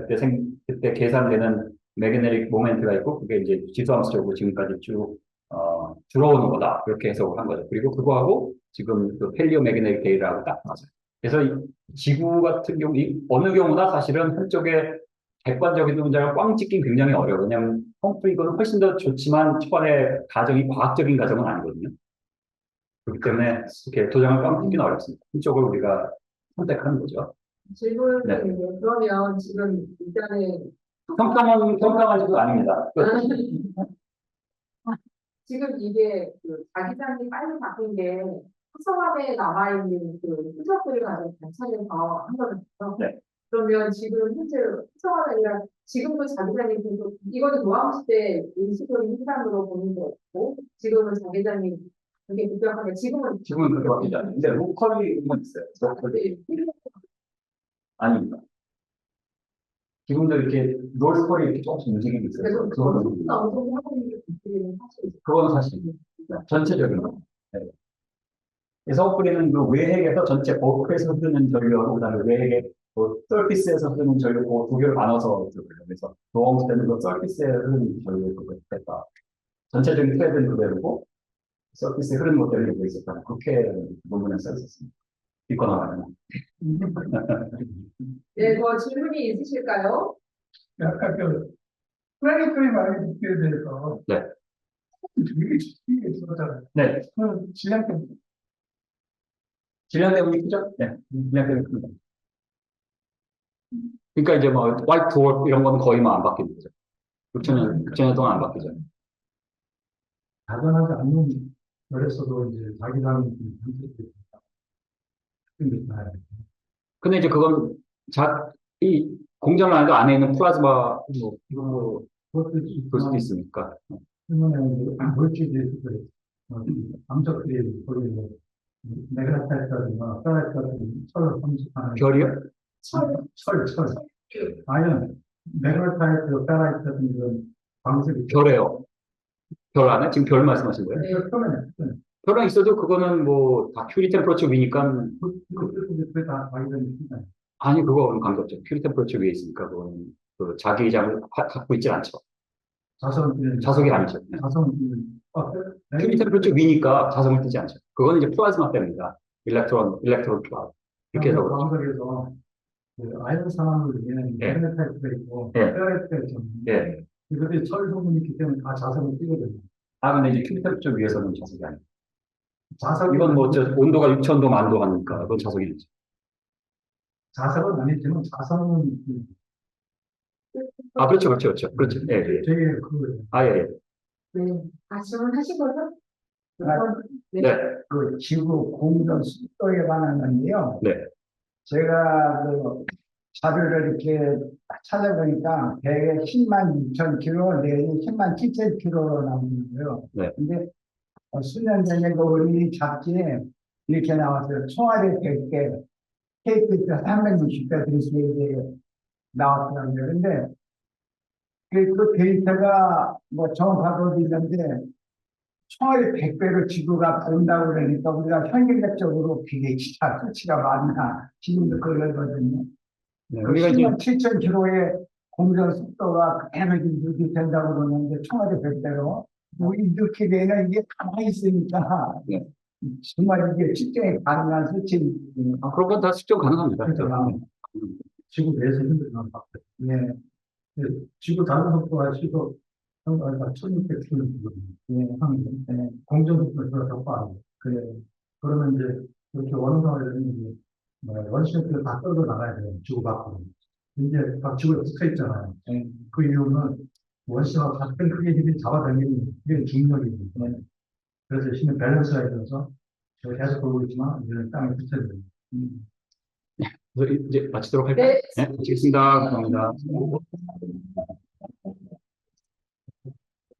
그때 계산되는 매그네틱 모멘트가 있고 그게 이제 지수함수적으로 지금까지 줄어오는 거다 이렇게 해석을 한 거죠. 그리고 그거하고 지금 그 펠리오 매그네틱 데이라고 딱 맞아요. 그래서 이 지구 같은 경우 어느 경우나 사실은 한쪽에 객관적인 문장을 꽝 찍긴 굉장히 어려워요. 왜냐하면 험프리 이거는 훨씬 더 좋지만 초반에 가정이 과학적인 가정은 아니거든요. 그렇기 때문에 이렇게 도장을 깜찍기는 어렵습니다. 이쪽을 우리가 선택하는 거죠. 질문이 네. 그러면 지금 일단은 평가만지도 아닙니다. 지금 이게 그 자기장이 빨리 바뀐 게 특성화에 나와 있는 그 흔적들을 가지고 관찰해서 한 거거든요. 네. 그러면 지금 현재 특성화가 아니라 지금도 자기장이 계속 이거는 노암 시대 일시적인 현상으로 보는 거고 지금은 자기장이 되게 급격하게 지금은 그렇게 바뀌지 않는데 로컬이 있어요. 로컬이 아닙니다. 지금도 이렇게 롤스컬이 이렇게 조금씩 움직이고 있어요. 그래서 그거는 어느 정도 하고 있는 게 사실이죠. 그거는 사실 전체적인 거. 네. 그래서 헛뿌리는 그 외핵에서 전체 버크에서 흐르는 전류하고 그다음에 외핵의 그 서피스에서 흐르는 전류 두 개를 나눠서 들어요. 그래서 노홍 때는 그 서피스에 흐르는 전류 그거 됐다. 전체적인 트레드는 그대로고 서피스에 흐르는 것 때문에 있었다. 그렇게 논문에 써 있었습니다. 읽거나 말하면. 네, 더 질문이 있으실까요? 아까 그 플래니터리 말의 에 대해서 네. 되게 깊게 있었잖아요. 네. 그 질량 때문에 질량 때문에 크죠? 네. 질량 때문에 큽니다. 그러니까 이제 뭐 화이트 드워프 이런 건 거의 뭐 안 바뀌는 거죠. 6천 년 동안 안 바뀌죠. 다변하지 않는 열에서도 이제 자기장이 있다. 근데 이제 그건 이 공전을 하는 안에 있는 플라즈마 뭐 이거 뭐 그것도 볼 수도 있으니까. 때문에 물질이 암석들이 거기 메가타이트라든가 페라이트라든가 철을 탐색하는 별이요? 철. 아니면 메가타이트, 페라이트라든가 이런 광석이 별이에요. 별 안에 지금 별 말씀하신 거예요? 네, 표면에 별은 있어도 그거는 뭐 다 큐리 템퍼러처 위니까 그게 다 자기장이 있습니다. 아니 그거는 관계없죠. 큐리 템퍼러처 위에 있으니까 그건 그 자기장을 갖고 있지 않죠. 자석이 아니죠. 네. 자성은 큐리 템퍼러처 위니까 자성을 뜨지 않죠. 그거는 이제 플라즈마 때문이다. 일렉트론 플라즈 이렇게 해서 그렇죠. 광석에서 그 아연 산화물 위에는 네. 메가타이트가 있고 네. 페라이트가 있잖아요. 예. 이것들이 철 성분이 있기 때문에 다 자성을 띄거든요. 근데 이제 큐리 템퍼러처 위에서는 자석이 아니에요. 자석이 이건 뭐 온도가 6,000도 만도 하니까 그건 자석이 되죠. 자석은 아니지만 자성은 그렇죠. 예, 예. 되게 그 예. 네. 질문하신 거죠? 네. 네. 그 지구 공전 속도에 관한 건데요. 네. 제가 그 자료를 이렇게 찾아보니까 대개 10만 6천 킬로 내지 10만 7천 킬로로 나오는 거예요. 네. 근데 수년 전에 그 우리 잡지에 이렇게 나왔어요. 총알의 100개, 케이크스 360개 들이게 나왔더라고요. 근데 그 데이터가 뭐 정확하게 있는데 총알이 100배로 지구가 온다고 그러니까 우리가 현실적으로 그게 진짜 수치가 많나 지금도 그러거든요. 네. 그 우리가 이제 10만 7천 킬로의 공전 속도가 계속 유지 된다고 그러는데 총알이 100배로 뭐 이렇게 되면 이게 가만히 있으니까 네. 정말 이게 측정이 가능한 수치. 그런 건 다 측정 가능합니다. 지구 내에서 힘들면 네. 지구 다른 속도가 시속 1600km. 네. 공전 속도가 더 빠르고. 그러면 이제 이렇게 원성을 이제 원시력들을 다 떨고 나가야 돼요. 지구 밖으로. 이제 각 지구에 붙어 있잖아요. 그 이유는 원시와 같은 크기의 힘이 잡아당기는 게 중력이거든요. 그래서 힘의 밸런스가 있어서 제가 계속 보고 있지만 이제는 땅에 붙어야 돼요. 그래서 이제 마치도록 할까요? 네. 네, 마치겠습니다. 감사합니다.